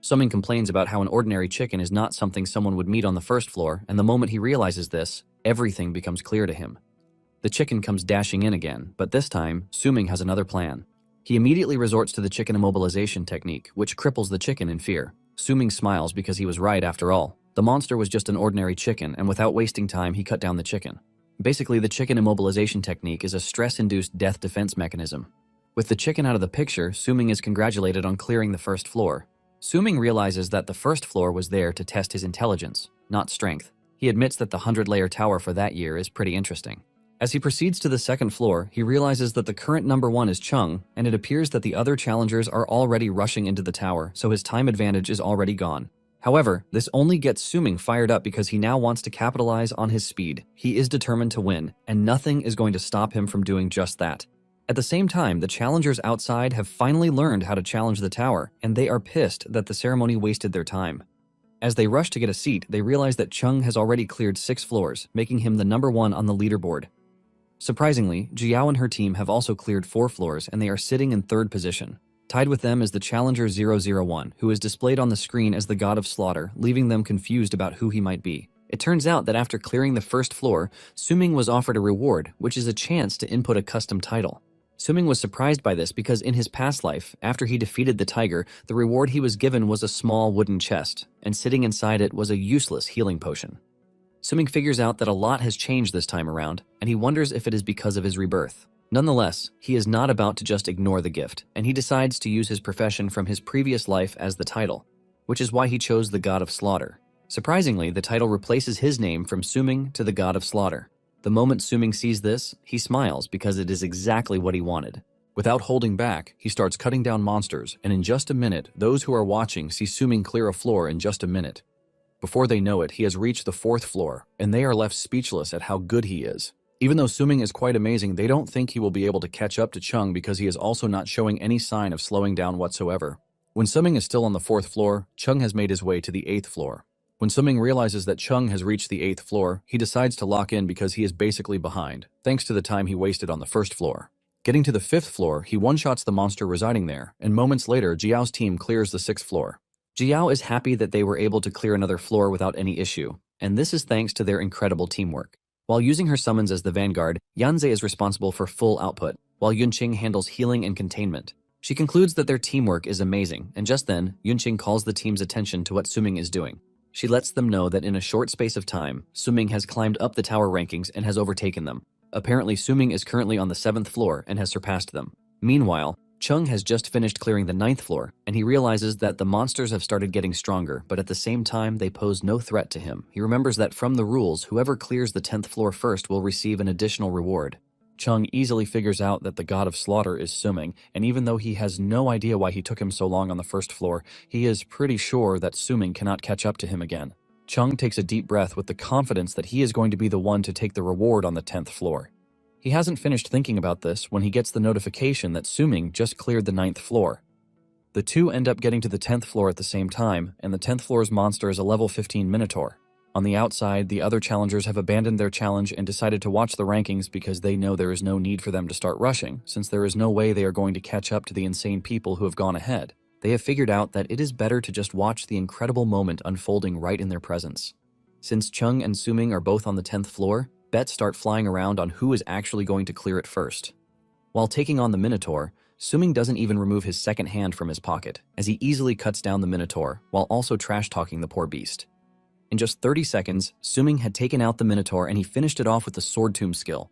Suming complains about how an ordinary chicken is not something someone would meet on the first floor, and the moment he realizes this, everything becomes clear to him. The chicken comes dashing in again, but this time, Suming has another plan. He immediately resorts to the chicken immobilization technique, which cripples the chicken in fear. Suming smiles because he was right after all. The monster was just an ordinary chicken, and without wasting time, he cut down the chicken. Basically, the chicken immobilization technique is a stress-induced death defense mechanism. With the chicken out of the picture, Suming is congratulated on clearing the first floor. Suming realizes that the first floor was there to test his intelligence, not strength. He admits that the 100-layer tower for that year is pretty interesting. As he proceeds to the second floor, he realizes that the current number 1 is Chung, and it appears that the other challengers are already rushing into the tower, so his time advantage is already gone. However, this only gets Suming fired up because he now wants to capitalize on his speed. He is determined to win, and nothing is going to stop him from doing just that. At the same time, the challengers outside have finally learned how to challenge the tower, and they are pissed that the ceremony wasted their time. As they rush to get a seat, they realize that Chung has already cleared 6 floors, making him the number 1 on the leaderboard. Surprisingly, Jiao and her team have also cleared 4 floors, and they are sitting in 3rd position. Tied with them is the Challenger 001, who is displayed on the screen as the god of slaughter, leaving them confused about who he might be. It turns out that after clearing the first floor, Suming was offered a reward, which is a chance to input a custom title. Suming was surprised by this because in his past life, after he defeated the tiger, the reward he was given was a small wooden chest, and sitting inside it was a useless healing potion. Suming figures out that a lot has changed this time around, and he wonders if it is because of his rebirth. Nonetheless, he is not about to just ignore the gift, and he decides to use his profession from his previous life as the title, which is why he chose the God of Slaughter. Surprisingly, the title replaces his name from Suming to the God of Slaughter. The moment Suming sees this, he smiles because it is exactly what he wanted. Without holding back, he starts cutting down monsters, and in just a minute, those who are watching see Suming clear a floor in just a minute. Before they know it, he has reached the 4th floor, and they are left speechless at how good he is. Even though Suming is quite amazing, they don't think he will be able to catch up to Chung because he is also not showing any sign of slowing down whatsoever. When Suming is still on the 4th floor, Chung has made his way to the 8th floor. When Suming realizes that Chung has reached the 8th floor, he decides to lock in because he is basically behind, thanks to the time he wasted on the 1st floor. Getting to the 5th floor, he one-shots the monster residing there, and moments later, Jiao's team clears the 6th floor. Jiao is happy that they were able to clear another floor without any issue, and this is thanks to their incredible teamwork. While using her summons as the vanguard, Yanze is responsible for full output, while Yunqing handles healing and containment. She concludes that their teamwork is amazing, and just then, Yunqing calls the team's attention to what Suming is doing. She lets them know that in a short space of time, Suming has climbed up the tower rankings and has overtaken them. Apparently, Suming is currently on the 7th floor and has surpassed them. Meanwhile, Chung has just finished clearing the 9th floor, and he realizes that the monsters have started getting stronger, but at the same time, they pose no threat to him. He remembers that from the rules, whoever clears the 10th floor first will receive an additional reward. Chung easily figures out that the God of Slaughter is Suming, and even though he has no idea why he took him so long on the 1st floor, he is pretty sure that Suming cannot catch up to him again. Chung takes a deep breath with the confidence that he is going to be the one to take the reward on the 10th floor. He hasn't finished thinking about this when he gets the notification that Suming just cleared the 9th floor. The two end up getting to the 10th floor at the same time, and the 10th floor's monster is a level 15 Minotaur. On the outside, the other challengers have abandoned their challenge and decided to watch the rankings because they know there is no need for them to start rushing, since there is no way they are going to catch up to the insane people who have gone ahead. They have figured out that it is better to just watch the incredible moment unfolding right in their presence. Since Chung and Suming are both on the 10th floor, bets start flying around on who is actually going to clear it first. While taking on the Minotaur, Suming doesn't even remove his second hand from his pocket, as he easily cuts down the Minotaur while also trash-talking the poor beast. In just 30 seconds, Suming had taken out the Minotaur and he finished it off with the Sword Tomb skill.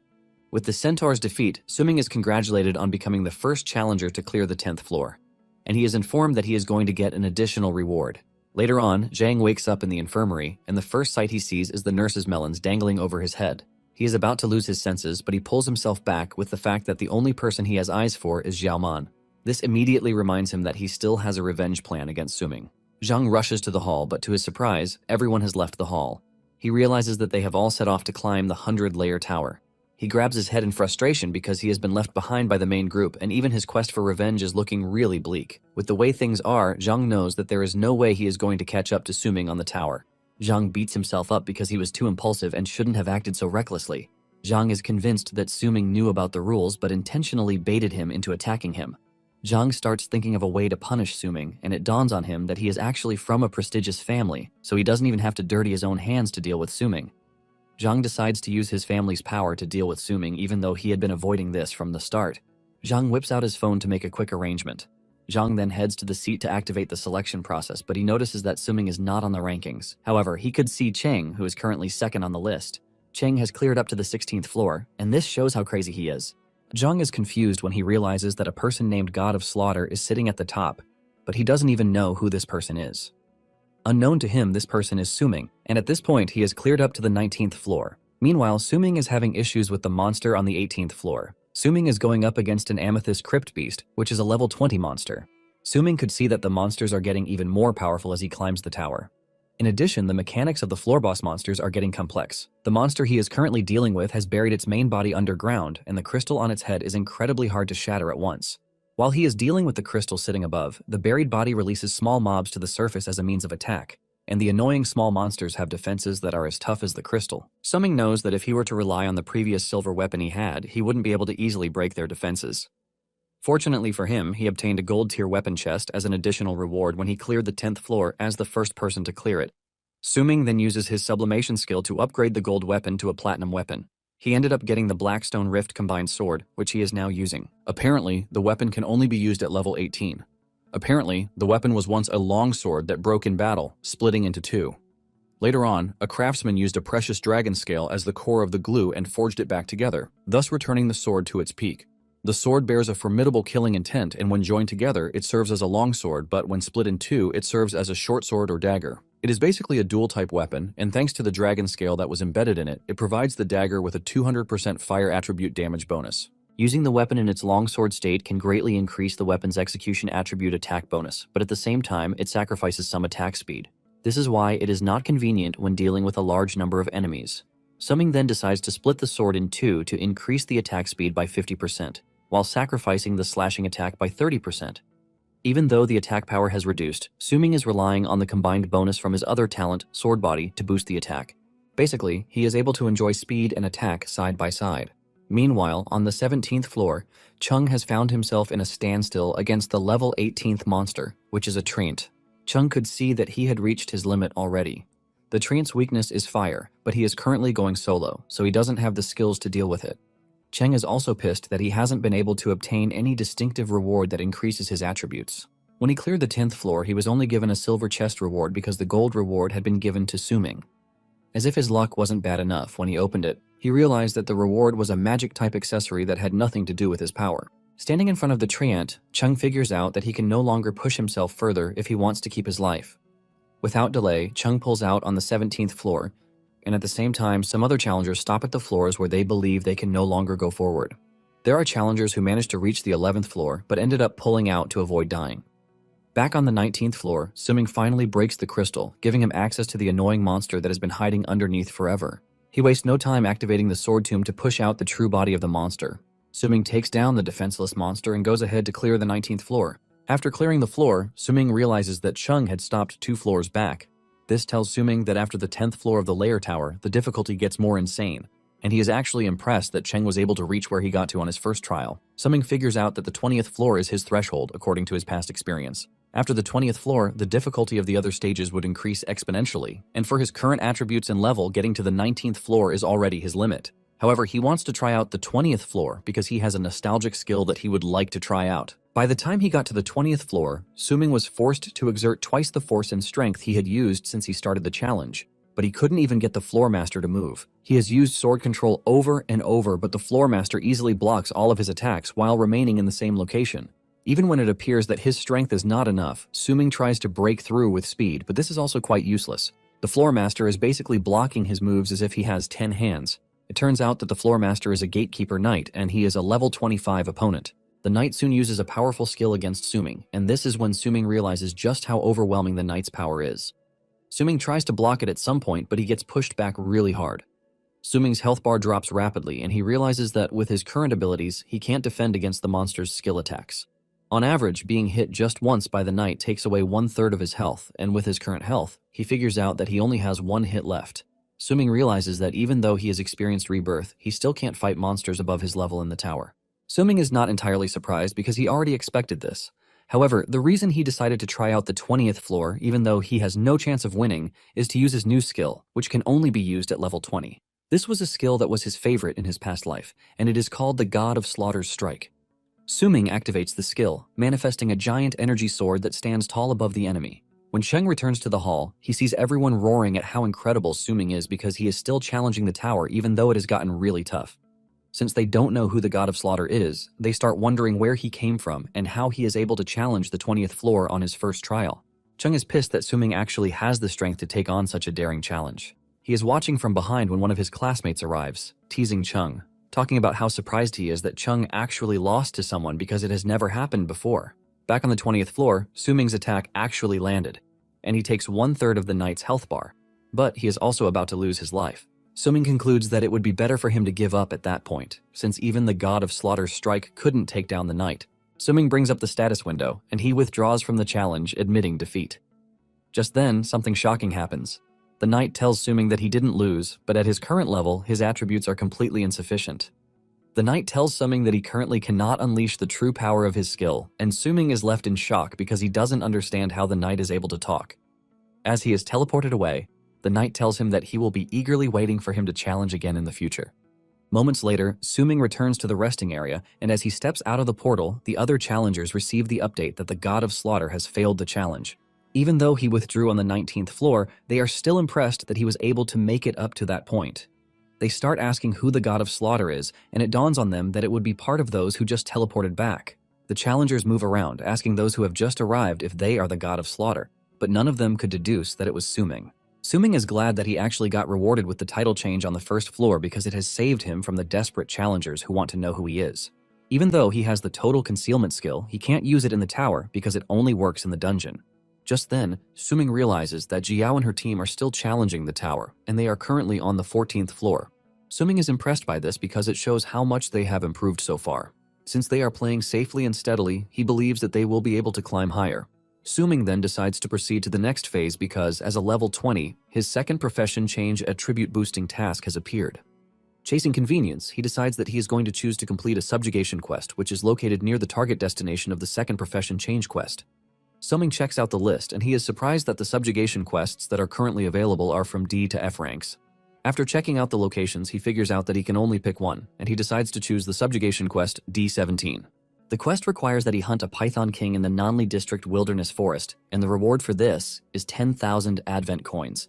With the Centaur's defeat, Suming is congratulated on becoming the first challenger to clear the 10th floor, and he is informed that he is going to get an additional reward. Later on, Zhang wakes up in the infirmary, and the first sight he sees is the nurse's melons dangling over his head. He is about to lose his senses, but he pulls himself back with the fact that the only person he has eyes for is Xiao Man. This immediately reminds him that he still has a revenge plan against Suming. Zhang rushes to the hall, but to his surprise, everyone has left the hall. He realizes that they have all set off to climb the 100-layer tower. He grabs his head in frustration because he has been left behind by the main group, and even his quest for revenge is looking really bleak. With the way things are, Zhang knows that there is no way he is going to catch up to Suming on the tower. Zhang beats himself up because he was too impulsive and shouldn't have acted so recklessly. Zhang is convinced that Suming knew about the rules but intentionally baited him into attacking him. Zhang starts thinking of a way to punish Suming, and it dawns on him that he is actually from a prestigious family, so he doesn't even have to dirty his own hands to deal with Suming. Zhang decides to use his family's power to deal with Suming even though he had been avoiding this from the start. Zhang whips out his phone to make a quick arrangement. Zhang then heads to the seat to activate the selection process, but he notices that Suming is not on the rankings. However, he could see Cheng, who is currently second on the list. Cheng has cleared up to the 16th floor, and this shows how crazy he is. Zhang is confused when he realizes that a person named God of Slaughter is sitting at the top, but he doesn't even know who this person is. Unknown to him, this person is Suming, and at this point he has cleared up to the 19th floor. Meanwhile, Suming is having issues with the monster on the 18th floor. Suming is going up against an amethyst crypt beast, which is a level 20 monster. Suming could see that the monsters are getting even more powerful as he climbs the tower. In addition, the mechanics of the floor boss monsters are getting complex. The monster he is currently dealing with has buried its main body underground, and the crystal on its head is incredibly hard to shatter at once. While he is dealing with the crystal sitting above, the buried body releases small mobs to the surface as a means of attack, and the annoying small monsters have defenses that are as tough as the crystal. Suming knows that if he were to rely on the previous silver weapon he had, he wouldn't be able to easily break their defenses. Fortunately for him, he obtained a gold tier weapon chest as an additional reward when he cleared the 10th floor as the first person to clear it. Suming then uses his sublimation skill to upgrade the gold weapon to a platinum weapon. He ended up getting the Blackstone Rift combined sword, which he is now using. Apparently, the weapon can only be used at level 18. Apparently, the weapon was once a long sword that broke in battle, splitting into two. Later on, a craftsman used a precious dragon scale as the core of the glue and forged it back together, thus returning the sword to its peak. The sword bears a formidable killing intent, and when joined together, it serves as a long sword, but when split in two, it serves as a short sword or dagger. It is basically a dual-type weapon, and thanks to the dragon scale that was embedded in it, it provides the dagger with a 200% fire attribute damage bonus. Using the weapon in its longsword state can greatly increase the weapon's execution attribute attack bonus, but at the same time, it sacrifices some attack speed. This is why it is not convenient when dealing with a large number of enemies. Suming then decides to split the sword in two to increase the attack speed by 50%, while sacrificing the slashing attack by 30%. Even though the attack power has reduced, Suming is relying on the combined bonus from his other talent, Sword Body, to boost the attack. Basically, he is able to enjoy speed and attack side by side. Meanwhile, on the 17th floor, Chung has found himself in a standstill against the level 18th monster, which is a treant. Chung could see that he had reached his limit already. The treant's weakness is fire, but he is currently going solo, so he doesn't have the skills to deal with it. Cheng is also pissed that he hasn't been able to obtain any distinctive reward that increases his attributes. When he cleared the 10th floor, he was only given a silver chest reward because the gold reward had been given to Suming. As if his luck wasn't bad enough, when he opened it, he realized that the reward was a magic-type accessory that had nothing to do with his power. Standing in front of the treant, Chung figures out that he can no longer push himself further if he wants to keep his life. Without delay, Chung pulls out on the 17th floor, and at the same time, some other challengers stop at the floors where they believe they can no longer go forward. There are challengers who managed to reach the 11th floor, but ended up pulling out to avoid dying. Back on the 19th floor, Suming finally breaks the crystal, giving him access to the annoying monster that has been hiding underneath forever. He wastes no time activating the sword tomb to push out the true body of the monster. Suming takes down the defenseless monster and goes ahead to clear the 19th floor. After clearing the floor, Suming realizes that Chung had stopped 2 floors back. This tells Suming that after the 10th floor of the layer tower, the difficulty gets more insane, and he is actually impressed that Cheng was able to reach where he got to on his first trial. Suming figures out that the 20th floor is his threshold, according to his past experience. After the 20th floor, the difficulty of the other stages would increase exponentially, and for his current attributes and level, getting to the 19th floor is already his limit. However, he wants to try out the 20th floor because he has a nostalgic skill that he would like to try out. By the time he got to the 20th floor, Suming was forced to exert twice the force and strength he had used since he started the challenge, but he couldn't even get the floor master to move. He has used sword control over and over, but the floor master easily blocks all of his attacks while remaining in the same location. Even when it appears that his strength is not enough, Suming tries to break through with speed, but this is also quite useless. The floor master is basically blocking his moves as if he has 10 hands. It turns out that the floor master is a gatekeeper knight, and he is a level 25 opponent. The knight soon uses a powerful skill against Suming, and this is when Suming realizes just how overwhelming the knight's power is. Suming tries to block it at some point, but he gets pushed back really hard. Suming's health bar drops rapidly, and he realizes that with his current abilities, he can't defend against the monster's skill attacks. On average, being hit just once by the knight takes away 1/3 of his health, and with his current health, he figures out that he only has 1 hit left. Suming realizes that even though he has experienced rebirth, he still can't fight monsters above his level in the tower. Suming is not entirely surprised because he already expected this. However, the reason he decided to try out the 20th floor, even though he has no chance of winning, is to use his new skill, which can only be used at level 20. This was a skill that was his favorite in his past life, and it is called the God of Slaughter's Strike. Suming activates the skill, manifesting a giant energy sword that stands tall above the enemy. When Cheng returns to the hall, he sees everyone roaring at how incredible Suming is because he is still challenging the tower even though it has gotten really tough. Since they don't know who the God of Slaughter is, they start wondering where he came from and how he is able to challenge the 20th floor on his first trial. Cheng is pissed that Suming actually has the strength to take on such a daring challenge. He is watching from behind when one of his classmates arrives, teasing Chung, talking about how surprised he is that Chung actually lost to someone because it has never happened before. Back on the 20th floor, Suming's attack actually landed, and he takes 1/3 of the knight's health bar, but he is also about to lose his life. Suming concludes that it would be better for him to give up at that point, since even the God of Slaughter's strike couldn't take down the knight. Suming brings up the status window, and he withdraws from the challenge, admitting defeat. Just then, something shocking happens. The knight tells Suming that he didn't lose, but at his current level, his attributes are completely insufficient. The knight tells Suming that he currently cannot unleash the true power of his skill, and Suming is left in shock because he doesn't understand how the knight is able to talk. As he is teleported away, The knight tells him that he will be eagerly waiting for him to challenge again in the future. Moments later, Suming returns to the resting area, and as he steps out of the portal, the other challengers receive the update that the god of slaughter has failed the challenge. Even though he withdrew on the 19th floor, they are still impressed that he was able to make it up to that point. They start asking who the god of slaughter is, and it dawns on them that it would be part of those who just teleported back. The challengers move around, asking those who have just arrived if they are the god of slaughter, but none of them could deduce that it was Suming. Suming is glad that he actually got rewarded with the title change on the first floor because it has saved him from the desperate challengers who want to know who he is. Even though he has the total concealment skill, he can't use it in the tower because it only works in the dungeon. Just then, Suming realizes that Jiao and her team are still challenging the tower, and they are currently on the 14th floor. Suming is impressed by this because it shows how much they have improved so far. Since they are playing safely and steadily, he believes that they will be able to climb higher. Suming then decides to proceed to the next phase because, as a level 20, his second profession change attribute boosting task has appeared. Chasing convenience, he decides that he is going to choose to complete a subjugation quest, which is located near the target destination of the second profession change quest. Suming checks out the list, and he is surprised that the subjugation quests that are currently available are from D to F ranks. After checking out the locations, he figures out that he can only pick one, and he decides to choose the subjugation quest D17. The quest requires that he hunt a python king in the Nanli district wilderness forest, and the reward for this is 10,000 advent coins.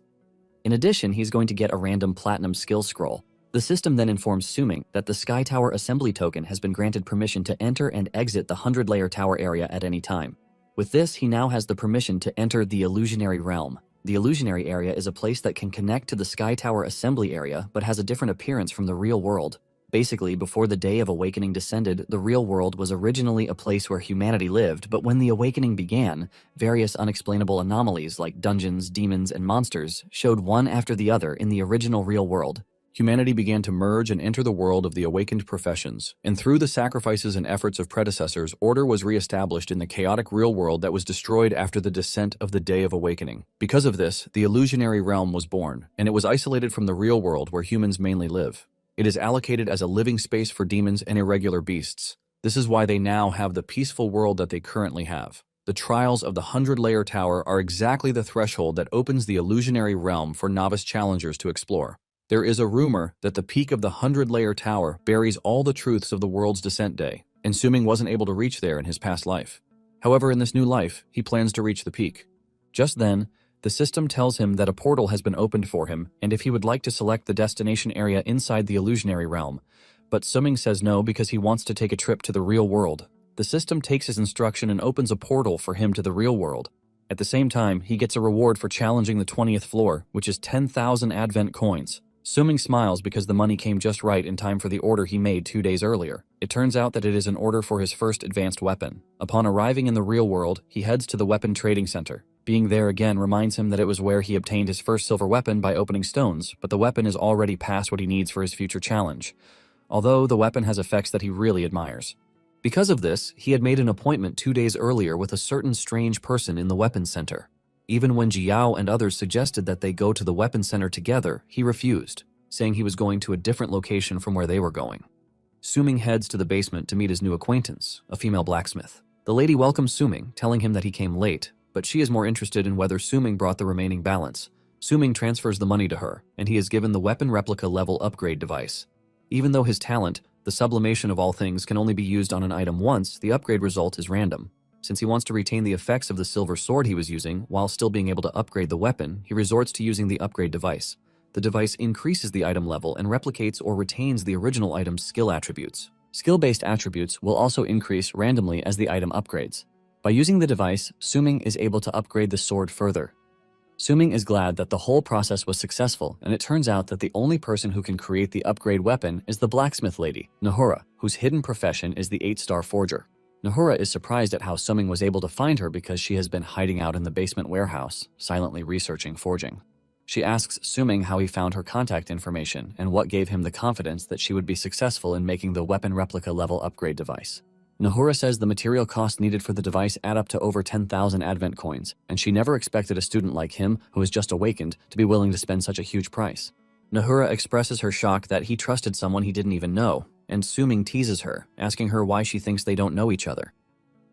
In addition, he's going to get a random platinum skill scroll. The system then informs Suming that the Sky Tower assembly token has been granted permission to enter and exit the 100-layer tower area at any time. With this, he now has the permission to enter the illusionary realm. The illusionary area is a place that can connect to the Sky Tower assembly area but has a different appearance from the real world. Basically, before the Day of Awakening descended, the real world was originally a place where humanity lived, but when the awakening began, various unexplainable anomalies like dungeons, demons, and monsters showed one after the other in the original real world. Humanity began to merge and enter the world of the awakened professions, and through the sacrifices and efforts of predecessors, order was reestablished in the chaotic real world that was destroyed after the descent of the Day of Awakening. Because of this, the illusionary realm was born, and it was isolated from the real world where humans mainly live. It is allocated as a living space for demons and irregular beasts. This is why they now have the peaceful world that they currently have. The trials of the 100-layer tower are exactly the threshold that opens the illusionary realm for novice challengers to explore. There is a rumor that the peak of the 100-layer tower buries all the truths of the world's descent day, and Suming wasn't able to reach there in his past life. However, in this new life, he plans to reach the peak. Just then, the system tells him that a portal has been opened for him, and if he would like to select the destination area inside the illusionary realm. But Suming says no because he wants to take a trip to the real world. The system takes his instruction and opens a portal for him to the real world. At the same time, he gets a reward for challenging the 20th floor, which is 10,000 advent coins. Suming smiles because the money came just right in time for the order he made 2 days earlier. It turns out that it is an order for his first advanced weapon. Upon arriving in the real world, he heads to the weapon trading center. Being there again reminds him that it was where he obtained his first silver weapon by opening stones, but the weapon is already past what he needs for his future challenge, although the weapon has effects that he really admires. Because of this, he had made an appointment 2 days earlier with a certain strange person in the weapons center. Even when Jiao and others suggested that they go to the weapons center together, he refused, saying he was going to a different location from where they were going. Suming heads to the basement to meet his new acquaintance, a female blacksmith. The lady welcomes Suming, telling him that he came late, but she is more interested in whether Suming brought the remaining balance. Suming transfers the money to her, and he is given the weapon replica level upgrade device. Even though his talent, the sublimation of all things, can only be used on an item once, the upgrade result is random. Since he wants to retain the effects of the silver sword he was using, while still being able to upgrade the weapon, he resorts to using the upgrade device. The device increases the item level and replicates or retains the original item's skill attributes. Skill-based attributes will also increase randomly as the item upgrades. By using the device, Suming is able to upgrade the sword further. Suming is glad that the whole process was successful, and it turns out that the only person who can create the upgrade weapon is the blacksmith lady, Nahura, whose hidden profession is the 8-star forger. Nahura is surprised at how Suming was able to find her because she has been hiding out in the basement warehouse, silently researching forging. She asks Suming how he found her contact information and what gave him the confidence that she would be successful in making the weapon replica level upgrade device. Nahura says the material costs needed for the device add up to over 10,000 advent coins, and she never expected a student like him, who has just awakened, to be willing to spend such a huge price. Nahura expresses her shock that he trusted someone he didn't even know, and Suming teases her, asking her why she thinks they don't know each other.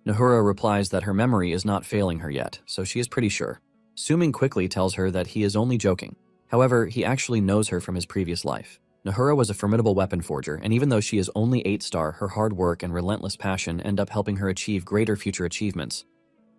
Nahura replies that her memory is not failing her yet, so she is pretty sure. Suming quickly tells her that he is only joking. However, he actually knows her from his previous life. Nahura was a formidable weapon forger, and even though she is only 8-star, her hard work and relentless passion end up helping her achieve greater future achievements.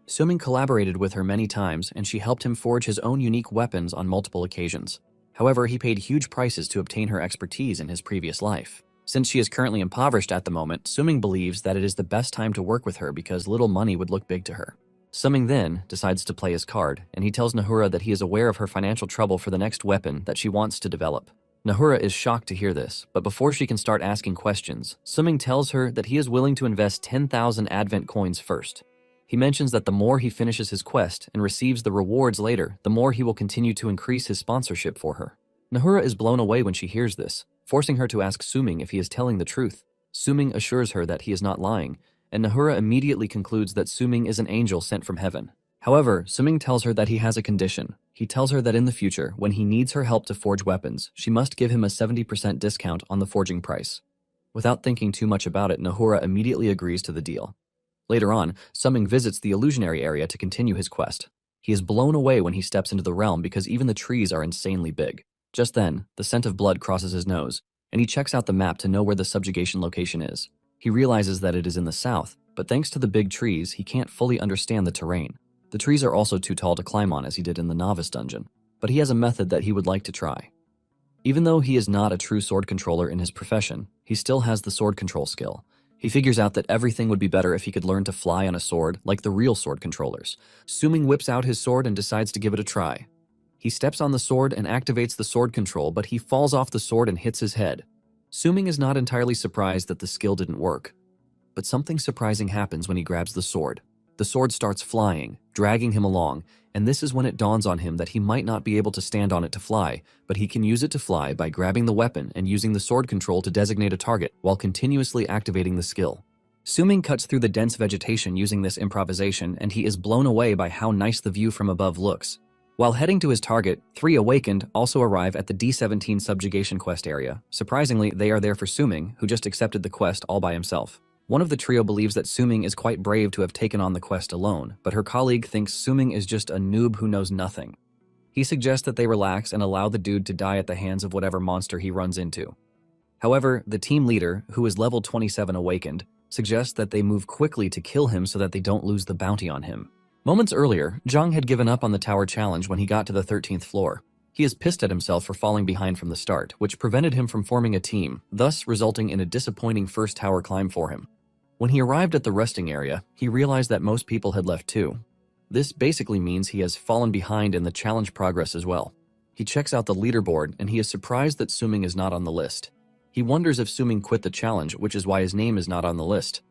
Suming collaborated with her many times, and she helped him forge his own unique weapons on multiple occasions. However, he paid huge prices to obtain her expertise in his previous life. Since she is currently impoverished at the moment, Suming believes that it is the best time to work with her because little money would look big to her. Suming then decides to play his card, and he tells Nahura that he is aware of her financial trouble for the next weapon that she wants to develop. Nahura is shocked to hear this, but before she can start asking questions, Suming tells her that he is willing to invest 10,000 Advent coins first. He mentions that the more he finishes his quest and receives the rewards later, the more he will continue to increase his sponsorship for her. Nahura is blown away when she hears this, forcing her to ask Suming if he is telling the truth. Suming assures her that he is not lying, and Nahura immediately concludes that Suming is an angel sent from heaven. However, Suming tells her that he has a condition. He tells her that in the future, when he needs her help to forge weapons, she must give him a 70% discount on the forging price. Without thinking too much about it, Nahura immediately agrees to the deal. Later on, Suming visits the illusionary area to continue his quest. He is blown away when he steps into the realm because even the trees are insanely big. Just then, the scent of blood crosses his nose, and he checks out the map to know where the subjugation location is. He realizes that it is in the south, but thanks to the big trees, he can't fully understand the terrain. The trees are also too tall to climb on as he did in the novice dungeon, but he has a method that he would like to try. Even though he is not a true sword controller in his profession, he still has the sword control skill. He figures out that everything would be better if he could learn to fly on a sword like the real sword controllers. Suming whips out his sword and decides to give it a try. He steps on the sword and activates the sword control, but he falls off the sword and hits his head. Suming is not entirely surprised that the skill didn't work. But something surprising happens when he grabs the sword. The sword starts flying, dragging him along, and this is when it dawns on him that he might not be able to stand on it to fly, but he can use it to fly by grabbing the weapon and using the sword control to designate a target while continuously activating the skill. Suming cuts through the dense vegetation using this improvisation, and he is blown away by how nice the view from above looks. While heading to his target, 3 Awakened also arrive at the D17 subjugation quest area. Surprisingly, they are there for Suming, who just accepted the quest all by himself. One of the trio believes that Suming is quite brave to have taken on the quest alone, but her colleague thinks Suming is just a noob who knows nothing. He suggests that they relax and allow the dude to die at the hands of whatever monster he runs into. However, the team leader, who is level 27 Awakened, suggests that they move quickly to kill him so that they don't lose the bounty on him. Moments earlier, Zhang had given up on the tower challenge when he got to the 13th floor. He is pissed at himself for falling behind from the start, which prevented him from forming a team, thus resulting in a disappointing first tower climb for him. When he arrived at the resting area, he realized that most people had left too. This basically means he has fallen behind in the challenge progress as well. He checks out the leaderboard and he is surprised that Suming is not on the list. He wonders if Suming quit the challenge, which is why his name is not on the list.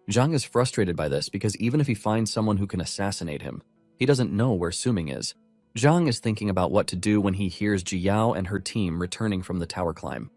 Zhang is frustrated by this because even if he finds someone who can assassinate him, he doesn't know where Suming is. Zhang is thinking about what to do when he hears Jiyao and her team returning from the tower climb.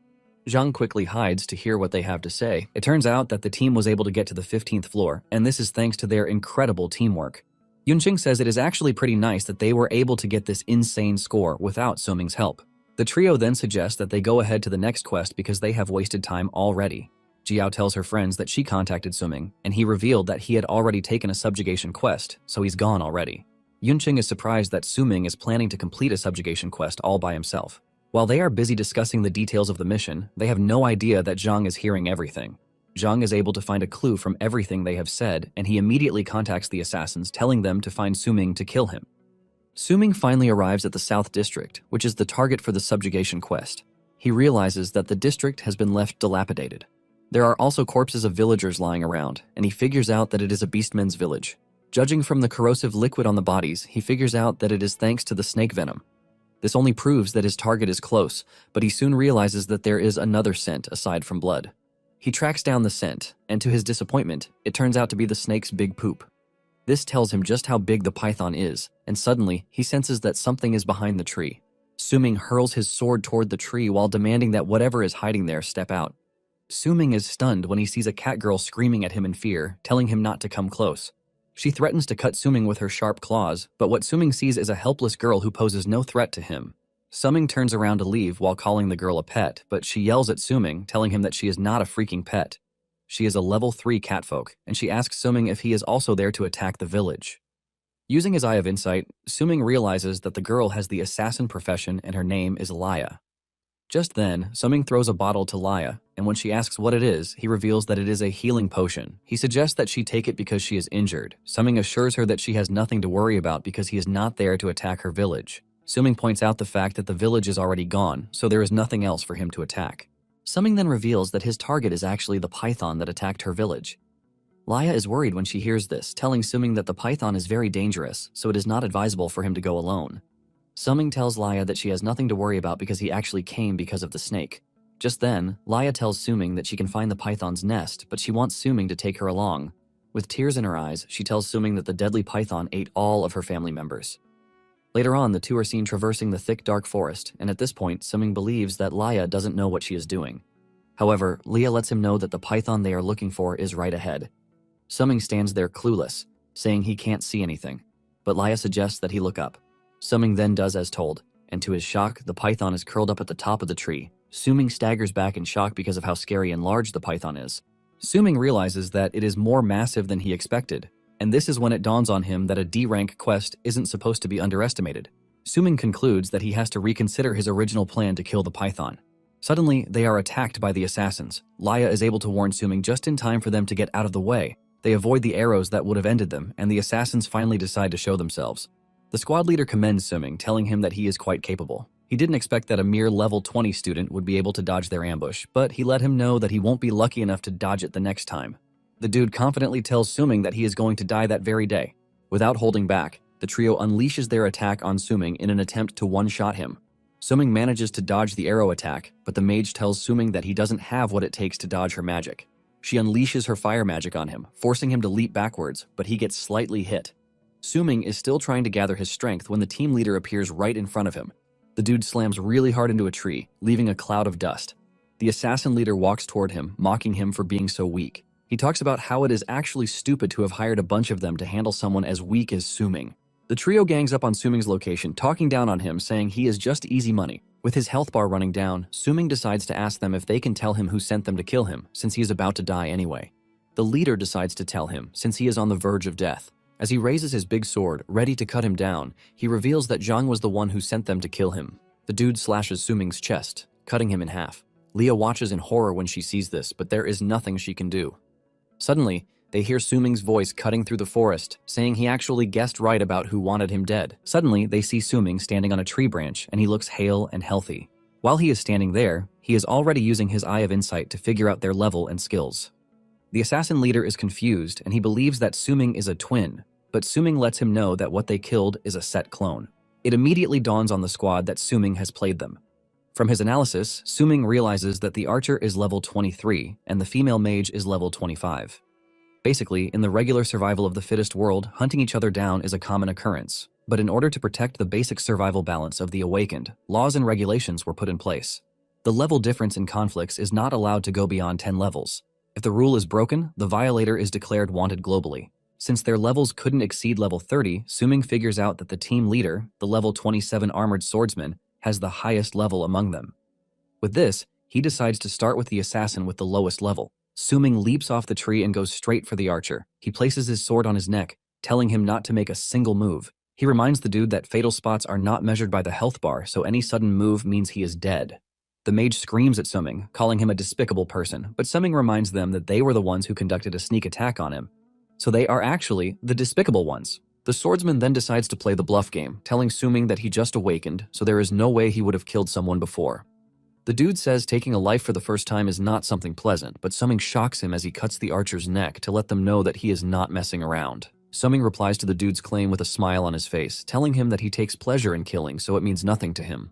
Zhang quickly hides to hear what they have to say. It turns out that the team was able to get to the 15th floor, and this is thanks to their incredible teamwork. Yunqing says it is actually pretty nice that they were able to get this insane score without Suming's help. The trio then suggests that they go ahead to the next quest because they have wasted time already. Jiao tells her friends that she contacted Suming, and he revealed that he had already taken a subjugation quest, so he's gone already. Yunqing is surprised that Suming is planning to complete a subjugation quest all by himself. While they are busy discussing the details of the mission, they have no idea that Zhang is hearing everything. Zhang is able to find a clue from everything they have said, and he immediately contacts the assassins, telling them to find Suming to kill him. Suming finally arrives at the South District, which is the target for the subjugation quest. He realizes that the district has been left dilapidated. There are also corpses of villagers lying around, and he figures out that it is a beastman's village. Judging from the corrosive liquid on the bodies, he figures out that it is thanks to the snake venom. This only proves that his target is close, but he soon realizes that there is another scent aside from blood. He tracks down the scent, and to his disappointment, it turns out to be the snake's big poop. This tells him just how big the python is, and suddenly, he senses that something is behind the tree. Suming hurls his sword toward the tree while demanding that whatever is hiding there step out. Suming is stunned when he sees a cat girl screaming at him in fear, telling him not to come close. She threatens to cut Suming with her sharp claws, but what Suming sees is a helpless girl who poses no threat to him. Suming turns around to leave while calling the girl a pet, but she yells at Suming, telling him that she is not a freaking pet. She is a level 3 catfolk, and she asks Suming if he is also there to attack the village. Using his eye of insight, Suming realizes that the girl has the assassin profession and her name is Laya. Just then, Suming throws a bottle to Laya, and when she asks what it is, he reveals that it is a healing potion. He suggests that she take it because she is injured. Suming assures her that she has nothing to worry about because he is not there to attack her village. Suming points out the fact that the village is already gone, so there is nothing else for him to attack. Suming then reveals that his target is actually the python that attacked her village. Laya is worried when she hears this, telling Suming that the python is very dangerous, so it is not advisable for him to go alone. Suming tells Laya that she has nothing to worry about because he actually came because of the snake. Just then, Laya tells Suming that she can find the python's nest, but she wants Suming to take her along. With tears in her eyes, she tells Suming that the deadly python ate all of her family members. Later on, the two are seen traversing the thick, dark forest, and at this point, Suming believes that Laya doesn't know what she is doing. However, Laya lets him know that the python they are looking for is right ahead. Suming stands there clueless, saying he can't see anything, but Laya suggests that he look up. Suming then does as told, and to his shock, the python is curled up at the top of the tree. Suming staggers back in shock because of how scary and large the python is. Suming realizes that it is more massive than he expected, and this is when it dawns on him that a D-rank quest isn't supposed to be underestimated. Suming concludes that he has to reconsider his original plan to kill the python. Suddenly, they are attacked by the assassins. Laya is able to warn Suming just in time for them to get out of the way. They avoid the arrows that would have ended them, and the assassins finally decide to show themselves. The squad leader commends Suming, telling him that he is quite capable. He didn't expect that a mere level 20 student would be able to dodge their ambush, but he let him know that he won't be lucky enough to dodge it the next time. The dude confidently tells Suming that he is going to die that very day. Without holding back, the trio unleashes their attack on Suming in an attempt to one-shot him. Suming manages to dodge the arrow attack, but the mage tells Suming that he doesn't have what it takes to dodge her magic. She unleashes her fire magic on him, forcing him to leap backwards, but he gets slightly hit. Suming is still trying to gather his strength when the team leader appears right in front of him. The dude slams really hard into a tree, leaving a cloud of dust. The assassin leader walks toward him, mocking him for being so weak. He talks about how it is actually stupid to have hired a bunch of them to handle someone as weak as Suming. The trio gangs up on Suming's location, talking down on him, saying he is just easy money. With his health bar running down, Suming decides to ask them if they can tell him who sent them to kill him, since he is about to die anyway. The leader decides to tell him, since he is on the verge of death. As he raises his big sword, ready to cut him down, he reveals that Zhang was the one who sent them to kill him. The dude slashes Suming's chest, cutting him in half. Leah watches in horror when she sees this, but there is nothing she can do. Suddenly, they hear Suming's voice cutting through the forest, saying he actually guessed right about who wanted him dead. Suddenly, they see Suming standing on a tree branch, and he looks hale and healthy. While he is standing there, he is already using his eye of insight to figure out their level and skills. The assassin leader is confused, and he believes that Suming is a twin, but Suming lets him know that what they killed is a set clone. It immediately dawns on the squad that Suming has played them. From his analysis, Suming realizes that the archer is level 23, and the female mage is level 25. Basically, in the regular survival of the fittest world, hunting each other down is a common occurrence. But in order to protect the basic survival balance of the awakened, laws and regulations were put in place. The level difference in conflicts is not allowed to go beyond 10 levels. If the rule is broken, the violator is declared wanted globally. Since their levels couldn't exceed level 30, Suming figures out that the team leader, the level 27 armored swordsman, has the highest level among them. With this, he decides to start with the assassin with the lowest level. Suming leaps off the tree and goes straight for the archer. He places his sword on his neck, telling him not to make a single move. He reminds the dude that fatal spots are not measured by the health bar, so any sudden move means he is dead. The mage screams at Suming, calling him a despicable person, but Suming reminds them that they were the ones who conducted a sneak attack on him. So they are actually the despicable ones. The swordsman then decides to play the bluff game, telling Suming that he just awakened, so there is no way he would have killed someone before. The dude says taking a life for the first time is not something pleasant, but Suming shocks him as he cuts the archer's neck to let them know that he is not messing around. Suming replies to the dude's claim with a smile on his face, telling him that he takes pleasure in killing, so it means nothing to him.